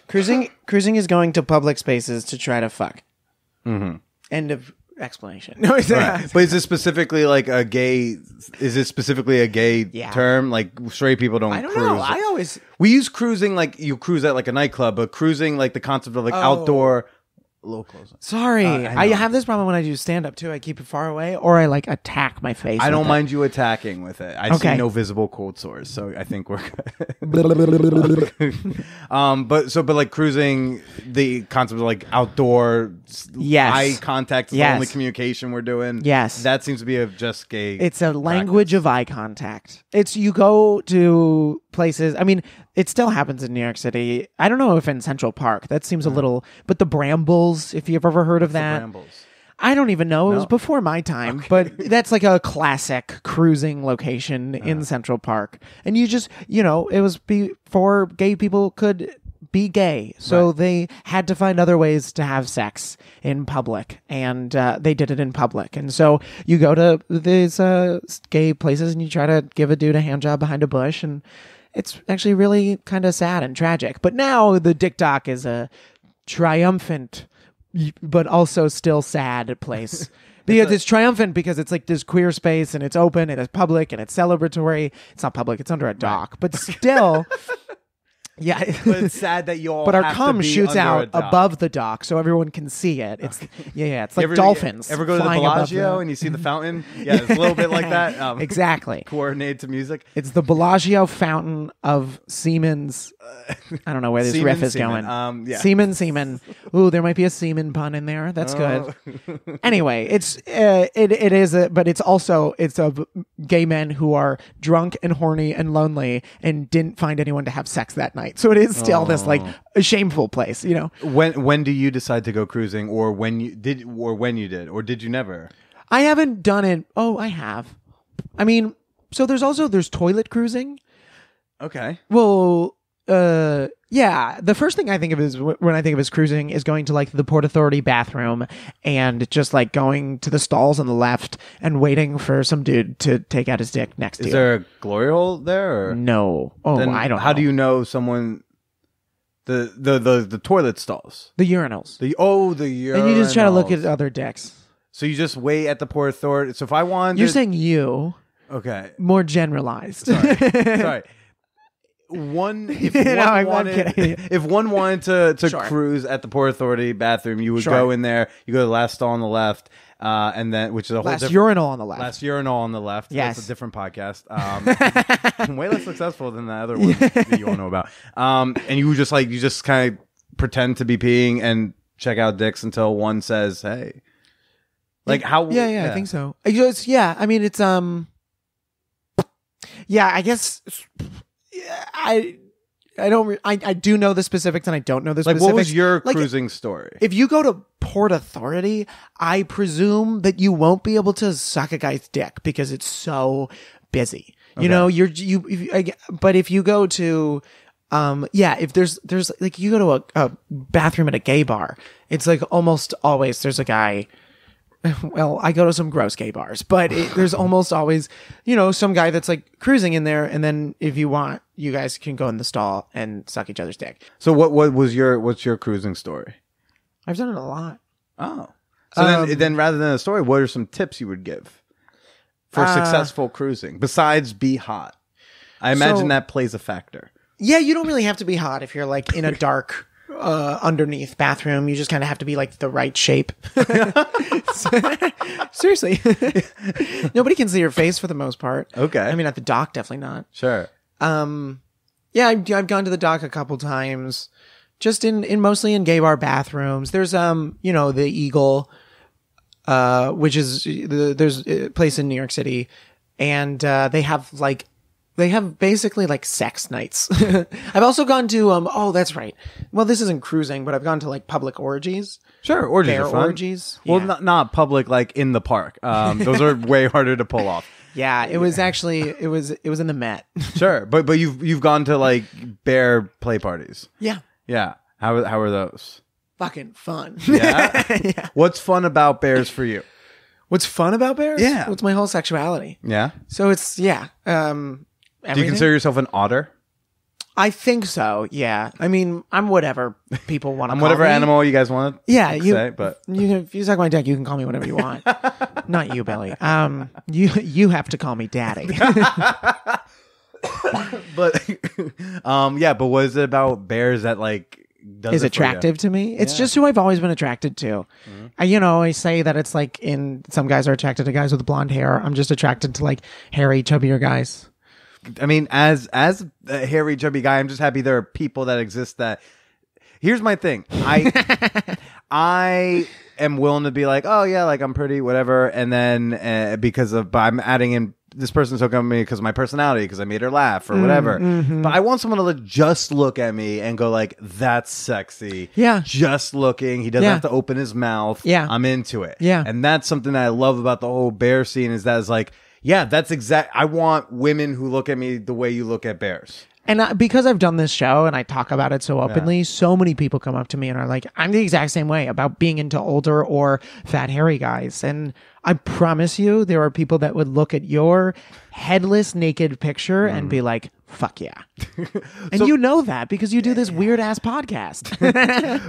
S5: Cruising is going to public spaces to try to fuck. Mm-hmm. End of explanation. No,
S3: Right. But is it specifically like a gay? Is it specifically a gay term? Like straight people don't.
S5: I don't
S3: cruise.
S5: know.
S3: We use cruising like you cruise at like a nightclub, but cruising like the concept of like outdoor. A little closer.
S5: Sorry, I have this problem when I do stand up too. I keep it far away, or I like attack my face.
S3: I don't
S5: with
S3: mind you attacking with it. I see no visible cold sores, so I think we're good. but like cruising, the concept of like outdoor, eye contact is the only communication we're doing.
S5: Yes,
S3: that seems to be a just gay.
S5: It's a language of eye contact. It's you go to places. I mean, it still happens in New York City. I don't know if in Central Park. That seems a little, but the Brambles, if you've ever heard of that. Brambles? I don't even know. It was before my time, but that's like a classic cruising location in Central Park. And you just, it was before gay people could be gay. So they had to find other ways to have sex in public, and they did it in public. And so you go to these gay places and you try to give a dude a hand job behind a bush, and it's actually really kind of sad and tragic. But now the Dick Doc is a triumphant, but also still sad place. Because it's triumphant because it's like this queer space and it's open and it's public and it's celebratory. It's not public, it's under a dock. But still... Yeah,
S3: but it's sad that you all.
S5: But our
S3: have
S5: cum
S3: to be
S5: shoots
S3: under
S5: out above the dock, so everyone can see it. It's it's like dolphins.
S3: Ever go to the Bellagio and you see the fountain? Yeah, it's a little bit like that.
S5: Exactly.
S3: Coordinated to music.
S5: It's the Bellagio fountain of Siemens. I don't know where this riff is going. Semen. Ooh, there might be a semen pun in there. That's good. Anyway, it is, but it's of gay men who are drunk and horny and lonely and didn't find anyone to have sex that night. So it is still this like a shameful place,
S3: When do you decide to go cruising, or when you did, or did you never?
S5: I haven't done it. Oh, I have. I mean, so there's toilet cruising.
S3: Okay.
S5: Well, yeah. The first thing I think of is when I think of as cruising is going to like the Port Authority bathroom and just like going to the stalls on the left and waiting for some dude to take out his dick next to you.
S3: Is there a glory hole there? Or?
S5: No. Oh,
S3: then
S5: I don't know.
S3: How do you know someone? The toilet stalls.
S5: The urinals.
S3: The urinals.
S5: And you just try to look at other dicks.
S3: So you just wait at the Port Authority. So if I wanted...
S5: You're saying you.
S3: Okay.
S5: More generalized.
S3: Sorry. If one wanted to cruise at the Port Authority bathroom, you would go in there. You go to the last stall on the left, and then which is a whole
S5: last urinal on the left.
S3: Last urinal on the left.
S5: Yes,
S3: that's a different podcast. Way less successful than the other one that you all know about. And you just kind of pretend to be peeing and check out dicks until one says, "Hey." Like how?
S5: Yeah, I think so. I mean, it's yeah, I guess. I do know the specifics and I don't know the specifics.
S3: Like, what was your cruising story?
S5: If you go to Port Authority, I presume that you won't be able to suck a guy's dick because it's so busy. Okay. But if you go to, if there's like you go to a bathroom at a gay bar, it's like almost always there's a guy. Well, I go to some gross gay bars, but there's almost always, some guy that's like cruising in there. And then if you want, you guys can go in the stall and suck each other's dick.
S3: So what's your cruising story?
S5: I've done it a lot.
S3: Oh, so then rather than a story, what are some tips you would give for successful cruising besides be hot? I imagine that plays a factor.
S5: Yeah. You don't really have to be hot if you're like in a dark, underneath bathroom. You just kind of have to be like the right shape. Seriously. Nobody can see your face for the most part.
S3: Okay.
S5: I mean, at the dock, definitely not.
S3: Sure.
S5: Yeah, I've gone to the dock a couple times, just in mostly in gay bar bathrooms. There's the Eagle, which is there's a place in New York City, and they have basically like sex nights. I've also gone to, that's right. Well, this isn't cruising, but I've gone to like public orgies.
S3: Sure. Orgies
S5: Bear
S3: are fun.
S5: Orgies.
S3: Well,
S5: Yeah.
S3: not public, like in the park. Those are way harder to pull off.
S5: Yeah. It was actually, it was in the Met.
S3: Sure. But you've gone to like bear play parties.
S5: Yeah.
S3: Yeah. How are those?
S5: Fucking fun.
S3: Yeah.
S5: Yeah.
S3: What's fun about bears for you?
S5: What's fun about bears?
S3: Yeah.
S5: What's my whole sexuality?
S3: Yeah.
S5: So it's, yeah.
S3: Do you consider yourself an otter?
S5: I think so, yeah. I mean, I'm whatever people want to
S3: I'm
S5: call
S3: whatever
S5: me.
S3: animal you guys want to say, but
S5: if you suck my dick, you can call me whatever you want. Not you, Billy. You have to call me daddy.
S3: but but what is it about bears that like does
S5: is
S3: it for you?
S5: attractive to me? It's just who I've always been attracted to. I say that it's like some guys are attracted to guys with blonde hair. I'm just attracted to like hairy, chubbier guys.
S3: I mean, as a hairy, chubby guy, I'm just happy there are people that exist that. Here's my thing. I am willing to be like, oh yeah, like I'm pretty, whatever, and then but I'm adding in this person's hooking up with me because of my personality, because I made her laugh or whatever. But I want someone to just look at me and go like, that's sexy.
S5: Yeah.
S3: Just looking. He doesn't have to open his mouth.
S5: Yeah.
S3: I'm into it.
S5: Yeah.
S3: And that's something that I love about the whole bear scene is that it's like, yeah, that's I want women who look at me the way you look at bears.
S5: And because I've done this show and I talk about it so openly, so many people come up to me and are like, I'm the exact same way about being into older or fat, hairy guys. And I promise you, there are people that would look at your headless, naked picture and be like, fuck yeah. And you know that because you do this weird ass podcast.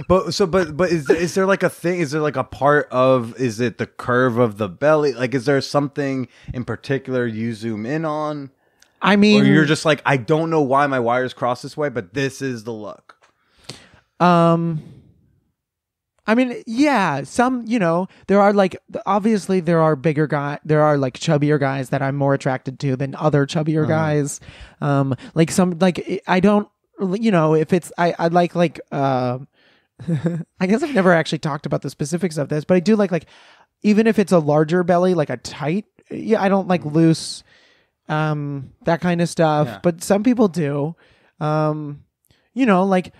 S3: But is there like a thing? Is there like a part of, is it the curve of the belly? Like, is there something in particular you zoom in on?
S5: I mean,
S3: or you're just like, I don't know why my wires cross this way, but this is the look.
S5: I mean, yeah, there are like, obviously there are there are like chubbier guys that I'm more attracted to than other chubbier guys. I don't, if it's, I like, I guess I've never actually talked about the specifics of this, but I do like, even if it's a larger belly, like a tight, I don't like loose, that kind of stuff, but some people do. Like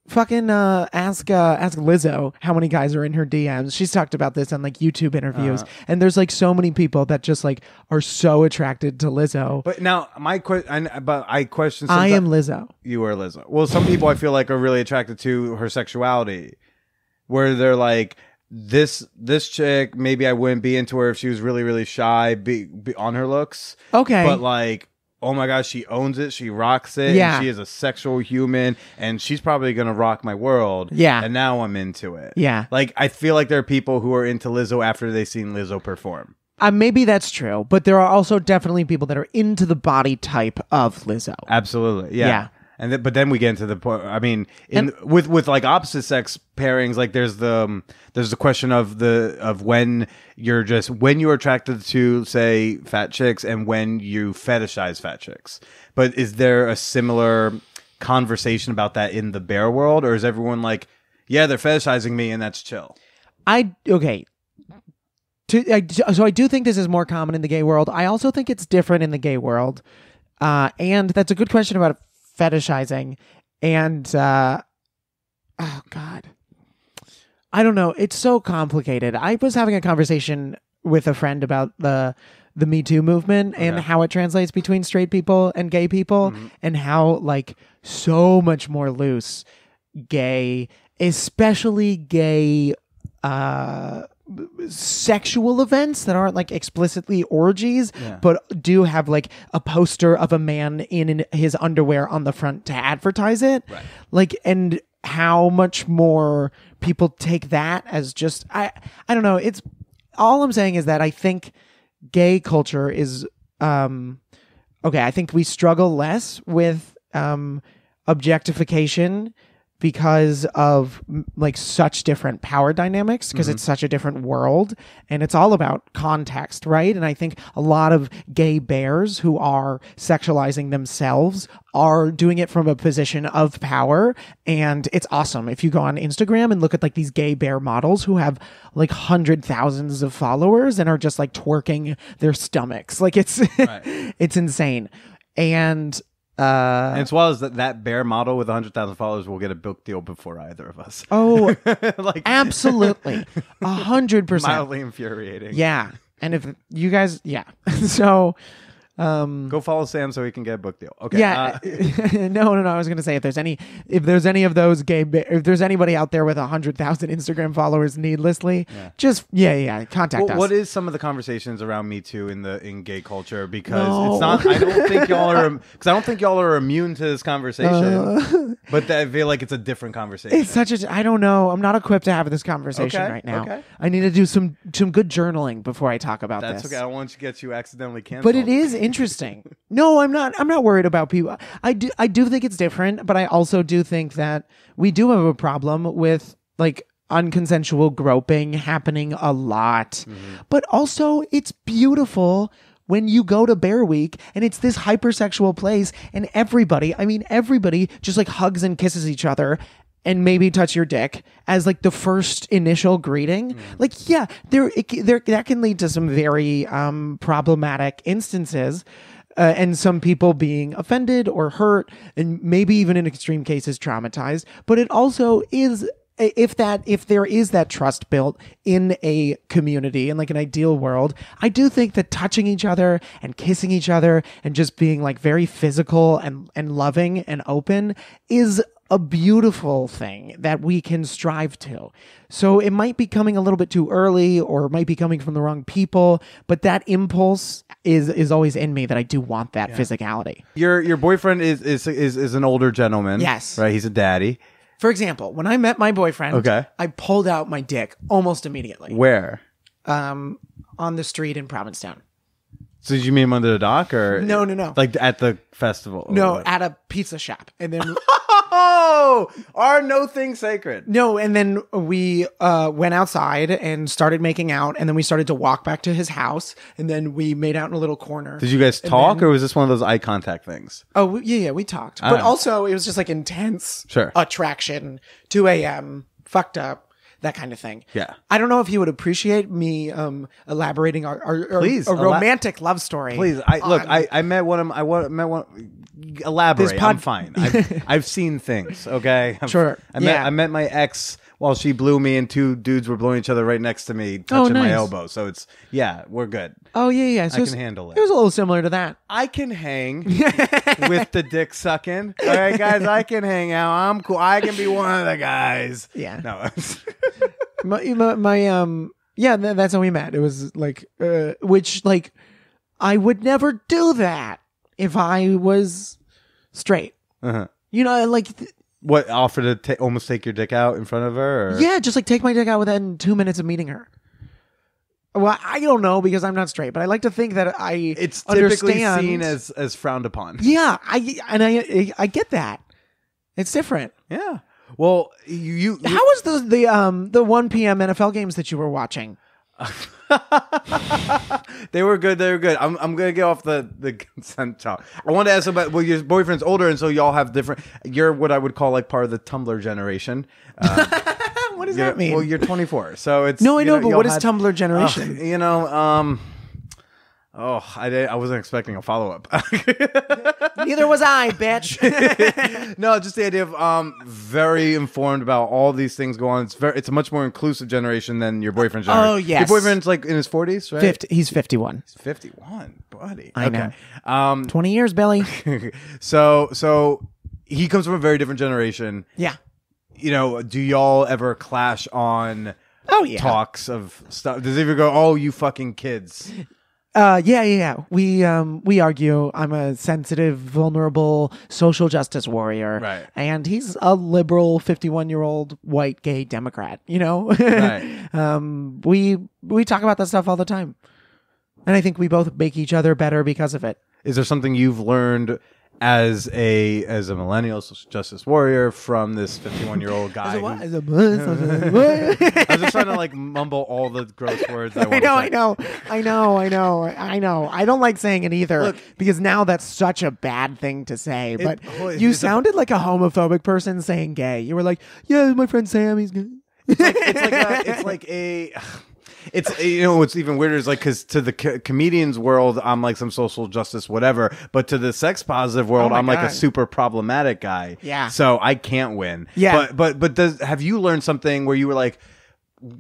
S5: fucking ask Lizzo how many guys are in her DMs. She's talked about this on like YouTube interviews, and there's like so many people that just like are so attracted to Lizzo.
S3: But now I question.
S5: I am Lizzo.
S3: You are Lizzo. Well, some people I feel like are really attracted to her sexuality, where they're like, this chick, maybe I wouldn't be into her if she was really, really shy be on her looks.
S5: Okay.
S3: But like, oh my gosh, she owns it. She rocks it.
S5: Yeah.
S3: And she is a sexual human and she's probably going to rock my world.
S5: Yeah.
S3: And now I'm into it.
S5: Yeah.
S3: Like, I feel like there are people who are into Lizzo after they've seen Lizzo perform.
S5: Maybe that's true, but there are also definitely people that are into the body type of Lizzo.
S3: Absolutely. Yeah.
S5: Yeah.
S3: And but then we get into the point. I mean, with like opposite sex pairings, like there's the question of when you're attracted to, say, fat chicks and when you fetishize fat chicks. But is there a similar conversation about that in the bear world, or is everyone like, yeah, they're fetishizing me and that's chill?
S5: So I do think this is more common in the gay world. I also think it's different in the gay world, and that's a good question about fetishizing. And oh god, I don't know, it's so complicated. I was having a conversation with a friend about the Me Too movement and how it translates between straight people and gay people, and how like so much more loose gay, especially gay sexual events that aren't like explicitly orgies, but do have like a poster of a man in his underwear on the front to advertise it. Right. Like, and how much more people take that as just, I don't know. It's all I'm saying is that I think gay culture is, I think we struggle less with, objectification because of like such different power dynamics, because it's such a different world and it's all about context, right? And I think a lot of gay bears who are sexualizing themselves are doing it from a position of power, and it's awesome. If you go on Instagram and look at like these gay bear models who have like 100,000s of followers and are just like twerking their stomachs, like it's it's insane. And
S3: as well as that bear model with 100,000 followers will get a book deal before either of us.
S5: Oh, like absolutely, 100%.
S3: Mildly infuriating.
S5: Yeah, and if you guys, so
S3: Go follow Sam so he can get a book deal. Okay.
S5: Yeah. No. I was going to say if there's any of those if there's anybody out there with 100,000 Instagram followers needlessly, just contact us.
S3: What is some of the conversations around Me Too in gay culture? Because it's not. I don't think y'all are immune to this conversation. But I feel like it's a different conversation.
S5: It's I don't know. I'm not equipped to have this conversation right now. Okay. I need to do some good journaling before I talk about this.
S3: That's okay. I don't want to get you accidentally canceled.
S5: But it is interesting. No, I'm not worried about people. I do think it's different, but I also do think that we do have a problem with like unconsensual groping happening a lot. But also it's beautiful when you go to Bear Week and it's this hypersexual place and everybody just like hugs and kisses each other and maybe touch your dick as like the first initial greeting. Like, yeah, there that can lead to some very problematic instances. And some people being offended or hurt, and maybe even in extreme cases traumatized. But it also is, if there is that trust built in a community, in like an ideal world, I do think that touching each other and kissing each other and just being like very physical and loving and open is a beautiful thing that we can strive to. So it might be coming a little bit too early, or it might be coming from the wrong people, but that impulse is always in me that I do want that physicality.
S3: Your boyfriend is an older gentleman.
S5: Yes.
S3: Right? He's a daddy.
S5: For example, when I met my boyfriend, I pulled out my dick almost immediately.
S3: Where?
S5: On the street in Provincetown.
S3: So did you meet him under the dock or?
S5: No.
S3: Like at the festival?
S5: No, at a pizza shop. And then...
S3: Oh, are no things sacred?
S5: No, and then we went outside and started making out, and then we started to walk back to his house, and then we made out in a little corner.
S3: Did you guys talk, or was this one of those eye contact things?
S5: Oh, yeah, we talked. But also, it was just like intense attraction, 2 a.m., fucked up. That kind of thing. Yeah. I don't know if he would appreciate me elaborating our romantic love story.
S3: Please. I met one. Elaborate. I'm fine. I've seen things. Okay.
S5: Sure.
S3: I met my ex while she blew me, and 2 dudes were blowing each other right next to me, touching my elbow. So it's we're good.
S5: Oh yeah. So
S3: I can handle it.
S5: It was a little similar to that.
S3: I can hang with the dick sucking. All right, guys, I can hang out. I'm cool. I can be one of the guys.
S5: Yeah.
S3: No.
S5: That's how we met. It was like, which like, I would never do that if I was straight. You know, like.
S3: What, offer to almost take your dick out in front of her? Or?
S5: Yeah, just like take my dick out within 2 minutes of meeting her. Well, I don't know because I'm not straight, but I like to think that
S3: it's typically seen as frowned upon.
S5: Yeah, I get that. It's different.
S3: Yeah. Well,
S5: how was the 1 p.m. NFL games that you were watching?
S3: They were good. I'm gonna get off the consent talk. I wanted to ask about, well, your boyfriend's older, and so y'all have different. You're what I would call like part of the Tumblr generation.
S5: What does that mean?
S3: Well, you're 24, so it's
S5: no, I know, but what is Tumblr generation?
S3: I wasn't expecting a follow up.
S5: Neither was I, bitch.
S3: No, just the idea of very informed about all these things going on. It's a much more inclusive generation than your boyfriend's generation.
S5: Oh yes,
S3: your boyfriend's like in his 40s, right?
S5: He's 51.
S3: He's 51, buddy.
S5: I know. 20 years, Billy.
S3: So he comes from a very different generation.
S5: Yeah.
S3: You know, do y'all ever clash on talks of stuff? Does he ever go, "Oh, you fucking kids"?
S5: Yeah. We argue. I'm a sensitive, vulnerable social justice warrior.
S3: Right.
S5: And he's a liberal 51-year-old white gay Democrat, you know?
S3: Right.
S5: We talk about that stuff all the time. And I think we both make each other better because of it.
S3: Is there something you've learned as a millennial social justice warrior from this 51-year-old guy? I was just trying to like mumble all the gross words I know.
S5: I don't like saying it either. Look, because now that's such a bad thing to say. But you sounded like a homophobic person saying gay. You were like, "Yeah, my friend Sam, he's gay."
S3: It's you know what's even weirder is like, because to the comedian's world I'm like some social justice whatever, but to the sex positive world I'm like a super problematic guy.
S5: Yeah.
S3: So I can't win.
S5: Yeah.
S3: But have you learned something where you were like,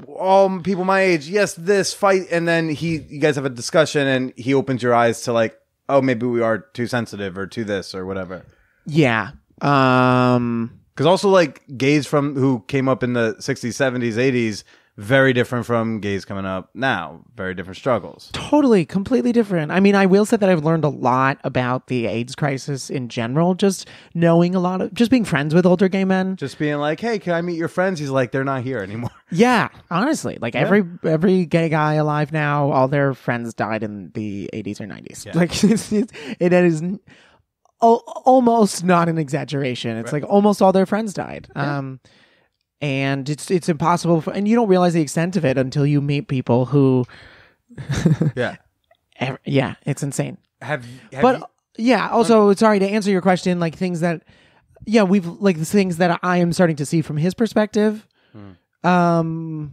S3: all people my age, yes, this fight, and then you guys have a discussion and he opens your eyes to like, oh, maybe we are too sensitive or too this or whatever.
S5: Yeah.
S3: Because also, like, gays who came up in the 60s, 70s, 80s, very different from gays coming up now. Very different struggles.
S5: Totally, completely different. I mean, I will say that I've learned a lot about the AIDS crisis in general, just knowing just being friends with older gay men.
S3: Just being like, hey, can I meet your friends? He's like, they're not here anymore.
S5: Yeah, honestly. Like, every gay guy alive now, all their friends died in the 80s or 90s.
S3: Yeah.
S5: Like, it is almost not an exaggeration. It's like almost all their friends died. Yeah. And it's impossible and you don't realize the extent of it until you meet people who
S3: Yeah.
S5: Yeah, it's insane.
S3: Also,
S5: sorry, to answer your question, like things that we've like the things that I am starting to see from his perspective. I don't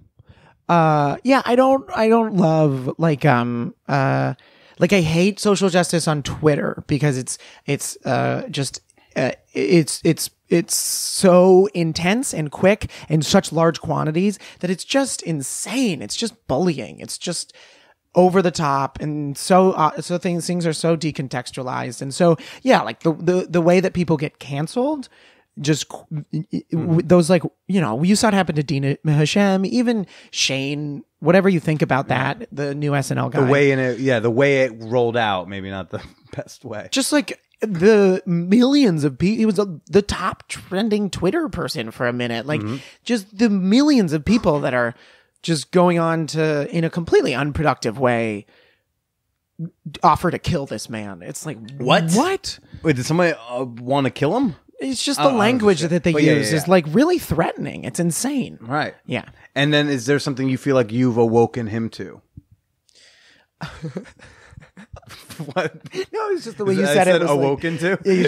S5: love like I hate social justice on Twitter because it's so intense and quick in such large quantities that it's just insane. It's just bullying. It's just over the top, and so things are so decontextualized, and so like the way that people get canceled. Just those, like, you know, you saw it happen to Dina Hashem, even Shane, whatever you think about that, the new SNL guy.
S3: The way it rolled out, maybe not the best way.
S5: Just like the millions of people, he was the top trending Twitter person for a minute. Like, just the millions of people that are just going on to, in a completely unproductive way, offer to kill this man. It's like, what?
S3: Wait, did somebody want to kill him?
S5: It's just the language that they use is like really threatening. It's insane.
S3: Right.
S5: Yeah.
S3: And then is there something you feel like you've awoken him to? What?
S5: No, it's just the way you said it. Was
S3: awoken to?
S5: Yeah, you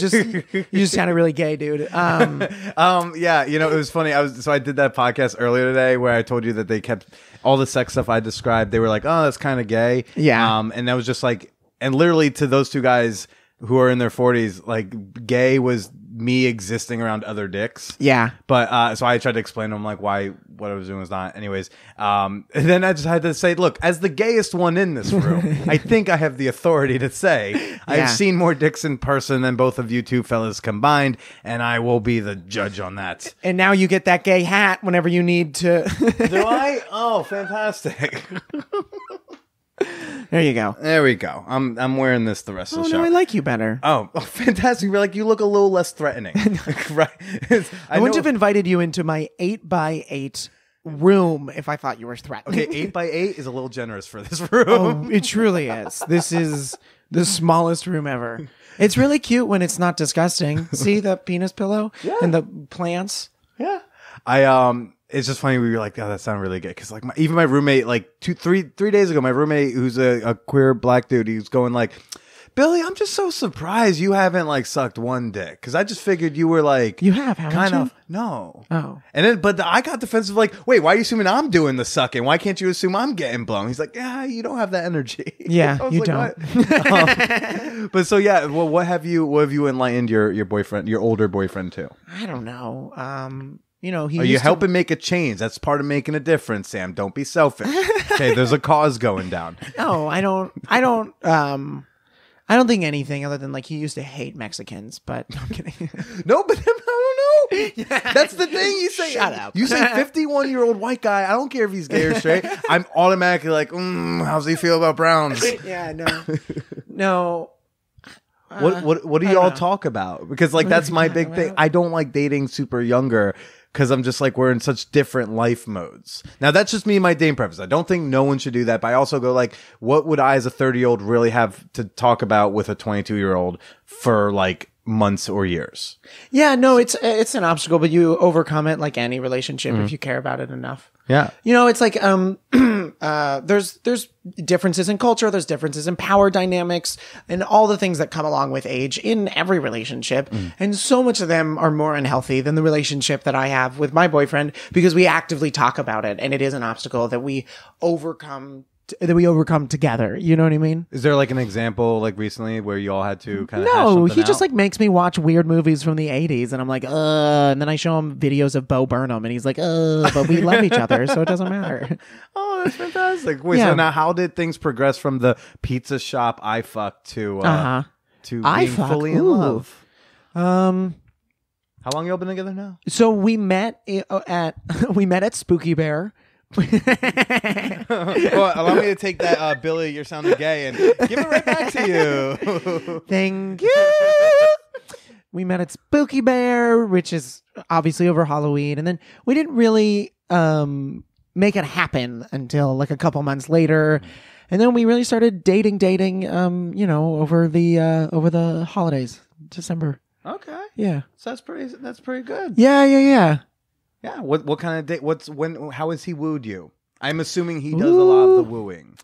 S5: just sounded really gay, dude.
S3: Yeah, you know, it was funny. I did that podcast earlier today where I told you that they kept all the sex stuff I described. They were like, oh, that's kind of gay.
S5: Yeah.
S3: And that was just like, and literally to those two guys who are in their 40s, like, gay was me existing around other dicks.
S5: Yeah.
S3: But so I tried to explain to him like why what I was doing was not. Anyways, and then I just had to say, look, as the gayest one in this room, I think I have the authority to say I've seen more dicks in person than both of you two fellas combined, and I will be the judge on that.
S5: And now you get that gay hat whenever you need to.
S3: Do I? Oh, fantastic.
S5: There you go.
S3: There we go. I'm wearing this the rest of the show.
S5: Oh, no, I like you better.
S3: Oh, fantastic. You're like, you look a little less threatening. Right.
S5: I wouldn't have invited you into my 8x8 room if I thought you were threatening.
S3: Okay, 8x8 is a little generous for this room.
S5: Oh, it truly is. This is the smallest room ever. It's really cute when it's not disgusting. See the penis pillow and the plants?
S3: Yeah. It's just funny. We were like, oh, that sounded really good. Because like even my roommate, like 3 days ago, my roommate, who's a queer black dude, he was going like, Billy, I'm just so surprised you haven't like sucked one dick. Because I just figured you were like,
S5: you have, haven't
S3: kind
S5: you?
S3: of, no.
S5: Oh.
S3: And then, but I got defensive, like, wait, why are you assuming I'm doing the sucking? Why can't you assume I'm getting blown? He's like, yeah, you don't have that energy.
S5: Yeah, you
S3: like,
S5: don't.
S3: But so yeah, well, what have you enlightened your boyfriend, your older boyfriend to?
S5: I don't know. You know,
S3: are you helping make a change? That's part of making a difference, Sam. Don't be selfish. Okay, there's a cause going down.
S5: No, I don't think anything other than like he used to hate Mexicans, but no, I'm kidding.
S3: No, but I don't know. That's the thing. You say,
S5: shut up.
S3: You say 51-year-old white guy. I don't care if he's gay or straight. I'm automatically like, how's he feel about browns?
S5: Yeah, no.
S3: What do y'all talk about? Because like that's my big thing. I don't like dating super younger. Because I'm just like, we're in such different life modes. Now, that's just me and my dating preference. I don't think no one should do that. But I also go like, what would I as a 30-year-old really have to talk about with a 22-year-old for like months or years?
S5: Yeah, no, it's an obstacle, but you overcome it like any relationship if you care about it enough.
S3: Yeah.
S5: You know, it's like there's differences in culture, there's differences in power dynamics, and all the things that come along with age in every relationship. And so much of them are more unhealthy than the relationship that I have with my boyfriend because we actively talk about it, and it is an obstacle that we overcome that we overcome together. You know what I mean?
S3: Is there like an example like recently where you all had to kind of
S5: No, he just like makes me watch weird movies from the 80s and I'm like, and then I show him videos of Bo Burnham and he's like, but we love each other, so it doesn't matter.
S3: Oh, that's fantastic. Wait,
S5: Yeah.
S3: so now how did things progress from the pizza shop I fucked to being fully in love? How long y'all been together now?
S5: So we met at Spooky Bear.
S3: Well, allow me to take that, Billy, you're sounding gay, and give it right back to you.
S5: Thank you. We met at Spooky Bear, which is obviously over Halloween, and then we didn't really make it happen until like a couple months later, and then we really started dating. Over the holidays, December.
S3: Okay,
S5: Yeah.
S3: so that's pretty good.
S5: Yeah.
S3: Yeah. What kind of date? How has he wooed you? I'm assuming he does a lot of the wooing.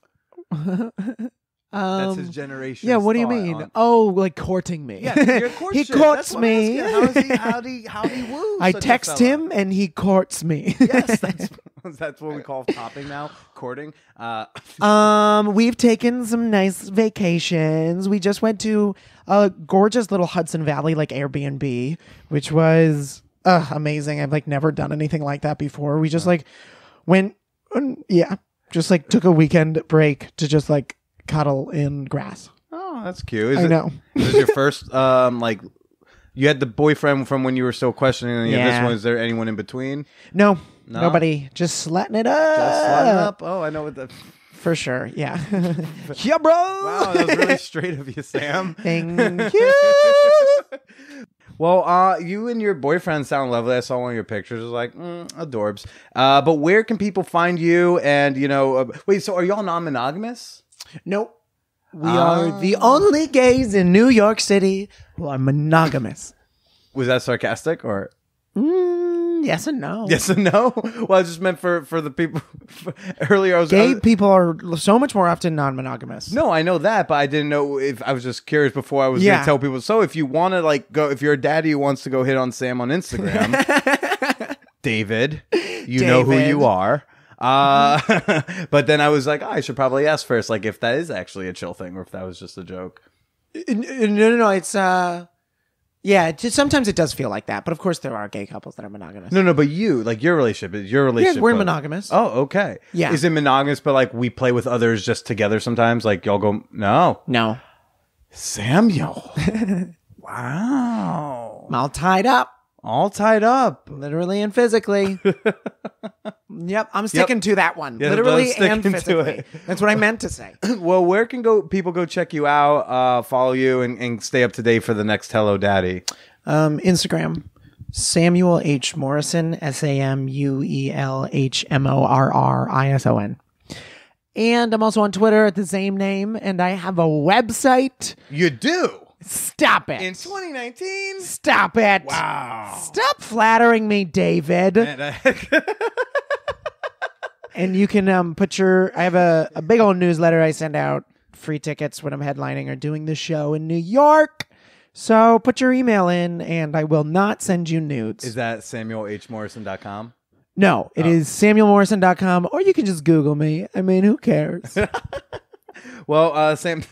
S3: That's his generation.
S5: Yeah, what do you mean? Like courting me.
S3: Yeah, your courtship.
S5: He courts me.
S3: How do he woo?
S5: I
S3: such a
S5: text
S3: fella?
S5: him and he courts me.
S3: Yes, that's what we call topping now, courting.
S5: We've taken some nice vacations. We just went to a gorgeous little Hudson Valley like Airbnb, which was amazing. I've like never done anything like that before. We just like went, just like took a weekend break to just like cuddle in grass.
S3: Oh, that's cute.
S5: I know.
S3: Is this your first like? You had the boyfriend from when you were still questioning, and
S5: Yeah.
S3: this one. Is there anyone in between?
S5: No, nobody. Just slutting it up.
S3: Just sliding up. Oh, I know what that.
S5: For sure. Yeah. Yeah, bro.
S3: Wow, that was really straight of you, Sam.
S5: Thank you.
S3: Well, you and your boyfriend sound lovely. I saw one of your pictures. It was like, adorbs. But where can people find you? And, wait, so are y'all non-monogamous?
S5: Nope. We are the only gays in New York City who are monogamous.
S3: Was that sarcastic or?
S5: Yes and no.
S3: Yes and no? Well, I just meant for the people. Earlier, I was
S5: Gay people are so much more often non-monogamous.
S3: No, I know that, but I didn't know if I was just curious before I was going to tell people. So if you want to go, if you're a daddy who wants to go hit on Sam on Instagram, David, you know who you are. But then I was like, I should probably ask first, like if that is actually a chill thing or if that was just a joke.
S5: No. It's sometimes it does feel like that, but of course there are gay couples that are monogamous.
S3: No, but your relationship.
S5: Yeah, we're monogamous.
S3: Oh, okay.
S5: Yeah.
S3: Is it monogamous, but like we play with others just together sometimes? Like y'all go, no. Samuel. Wow.
S5: I'm all tied up.
S3: All tied up.
S5: Literally and physically. Yep, I'm sticking to that one.
S3: Yeah,
S5: Literally and
S3: sticking to
S5: physically.
S3: it.
S5: That's what I meant to say.
S3: Well, where can people go check you out, follow you, and stay up to date for the next Hello Daddy?
S5: Instagram, Samuel H. Morrison, SamuelHMorrison. And I'm also on Twitter at the same name, and I have a website.
S3: You do?
S5: Stop it.
S3: In 2019?
S5: Stop it.
S3: Wow.
S5: Stop flattering me, David. And you can I have a big old newsletter I send out, free tickets when I'm headlining or doing the show in New York. So put your email in and I will not send you nudes.
S3: Is that SamuelHMorrison.com?
S5: No, it is SamuelMorrison.com, or you can just Google me. I mean, who cares?
S3: Well, Sam,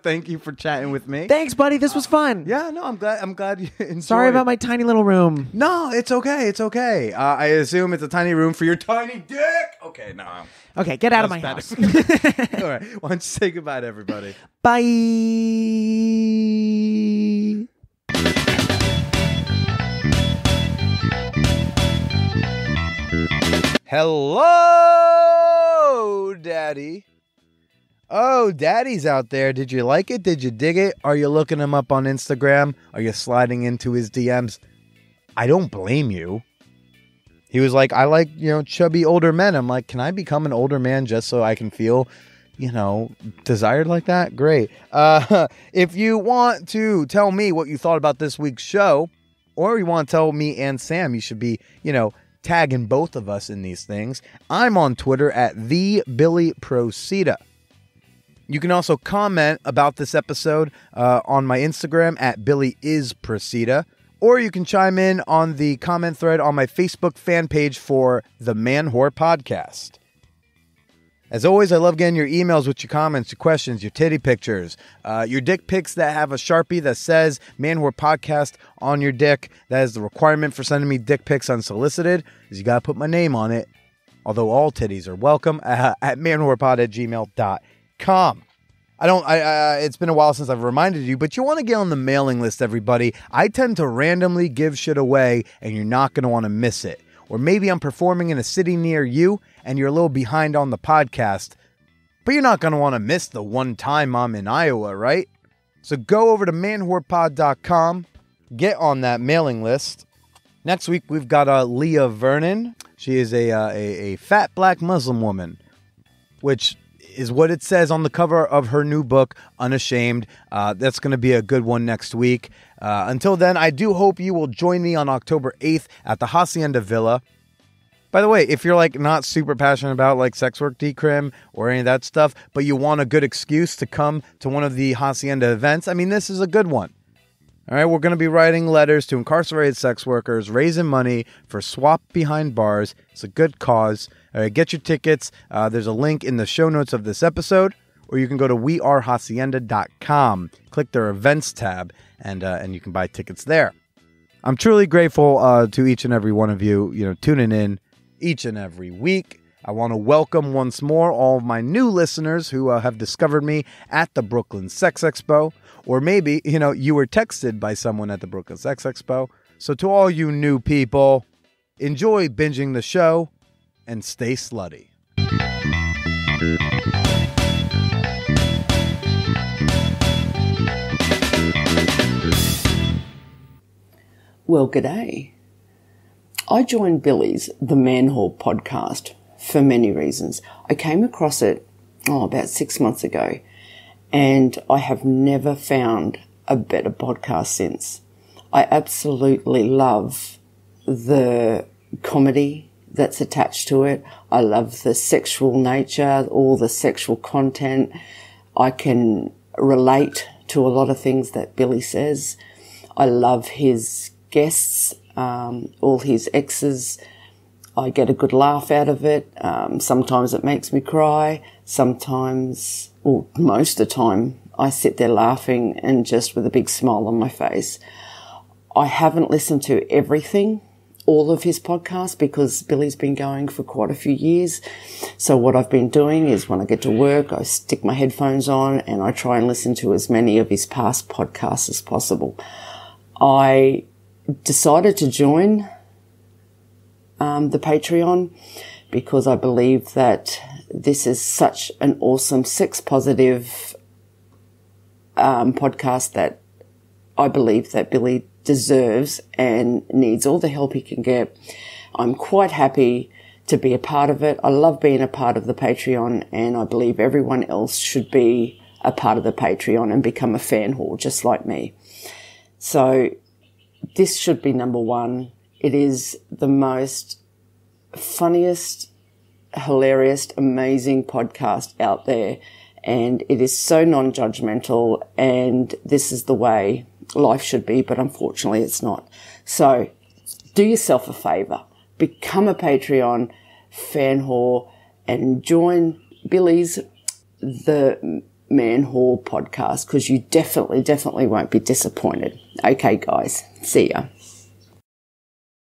S3: thank you for chatting with me.
S5: Thanks, buddy. This was fun.
S3: Yeah, no, I'm glad you enjoyed.
S5: Sorry about my tiny little room.
S3: No, it's okay. It's okay. I assume it's a tiny room for your tiny dick. Okay, no.
S5: Okay, get out of my house.
S3: All right. Why don't you say goodbye to everybody?
S5: Bye.
S3: Hello, Daddy. Oh, Daddy's out there. Did you like it? Did you dig it? Are you looking him up on Instagram? Are you sliding into his DMs? I don't blame you. He was like, I like, chubby older men. I'm like, can I become an older man just so I can feel, desired like that? Great. If you want to tell me what you thought about this week's show, or you want to tell me and Sam, you should be, tagging both of us in these things. I'm on Twitter at @TheBillyProcida. You can also comment about this episode on my Instagram at BillyIsProcida, or you can chime in on the comment thread on my Facebook fan page for the Man Whore Podcast. As always, I love getting your emails with your comments, your questions, your titty pictures, your dick pics that have a Sharpie that says Man Whore Podcast on your dick. That is the requirement for sending me dick pics unsolicited, is you got to put my name on it. Although all titties are welcome at manwhorepod@gmail.com. It's been a while since I've reminded you, but you want to get on the mailing list, everybody. I tend to randomly give shit away, and you're not going to want to miss it. Or maybe I'm performing in a city near you and you're a little behind on the podcast, but you're not going to want to miss the one time I'm in Iowa, right? So go over to manwhorepod.com, get on that mailing list. Next week, we've got Leah Vernon. She is a fat black Muslim woman, which is what it says on the cover of her new book, Unashamed. That's going to be a good one next week. Until then, I do hope you will join me on October 8th at the Hacienda Villa. By the way, if you're like not super passionate about like sex work decrim or any of that stuff, but you want a good excuse to come to one of the Hacienda events, I mean, this is a good one. All right, we're going to be writing letters to incarcerated sex workers, raising money for Swap Behind Bars. It's a good cause. All right, get your tickets. There's a link in the show notes of this episode, or you can go to wearehacienda.com, click their events tab, and you can buy tickets there. I'm truly grateful to each and every one of you, tuning in each and every week. I want to welcome once more all of my new listeners who have discovered me at the Brooklyn Sex Expo. Or maybe, you were texted by someone at the Brooklyn Sex Expo. So to all you new people, enjoy binging the show and stay slutty.
S6: Well, g'day. I joined Billy's The Man Whore podcast for many reasons. I came across it about 6 months ago, and I have never found a better podcast since. I absolutely love the comedy that's attached to it. I love the sexual nature, all the sexual content. I can relate to a lot of things that Billy says. I love his guests, all his exes. I get a good laugh out of it. Sometimes it makes me cry. Sometimes, or most of the time, I sit there laughing and just with a big smile on my face. I haven't listened to everything, all of his podcasts, because Billy's been going for quite a few years. So what I've been doing is when I get to work, I stick my headphones on and I try and listen to as many of his past podcasts as possible. I decided to join the Patreon because I believe that this is such an awesome sex positive podcast that I believe that Billy deserves and needs all the help he can get. I'm quite happy to be a part of it. I love being a part of the Patreon, and I believe everyone else should be a part of the Patreon and become a fan whore just like me. So this should be number one. It is the most funniest, hilarious, amazing podcast out there. And it is so non-judgmental, and this is the way life should be, but unfortunately it's not. So do yourself a favor. Become a Patreon fan whore and join Billy's The Man Whore podcast, because you definitely won't be disappointed. Okay, guys. See ya.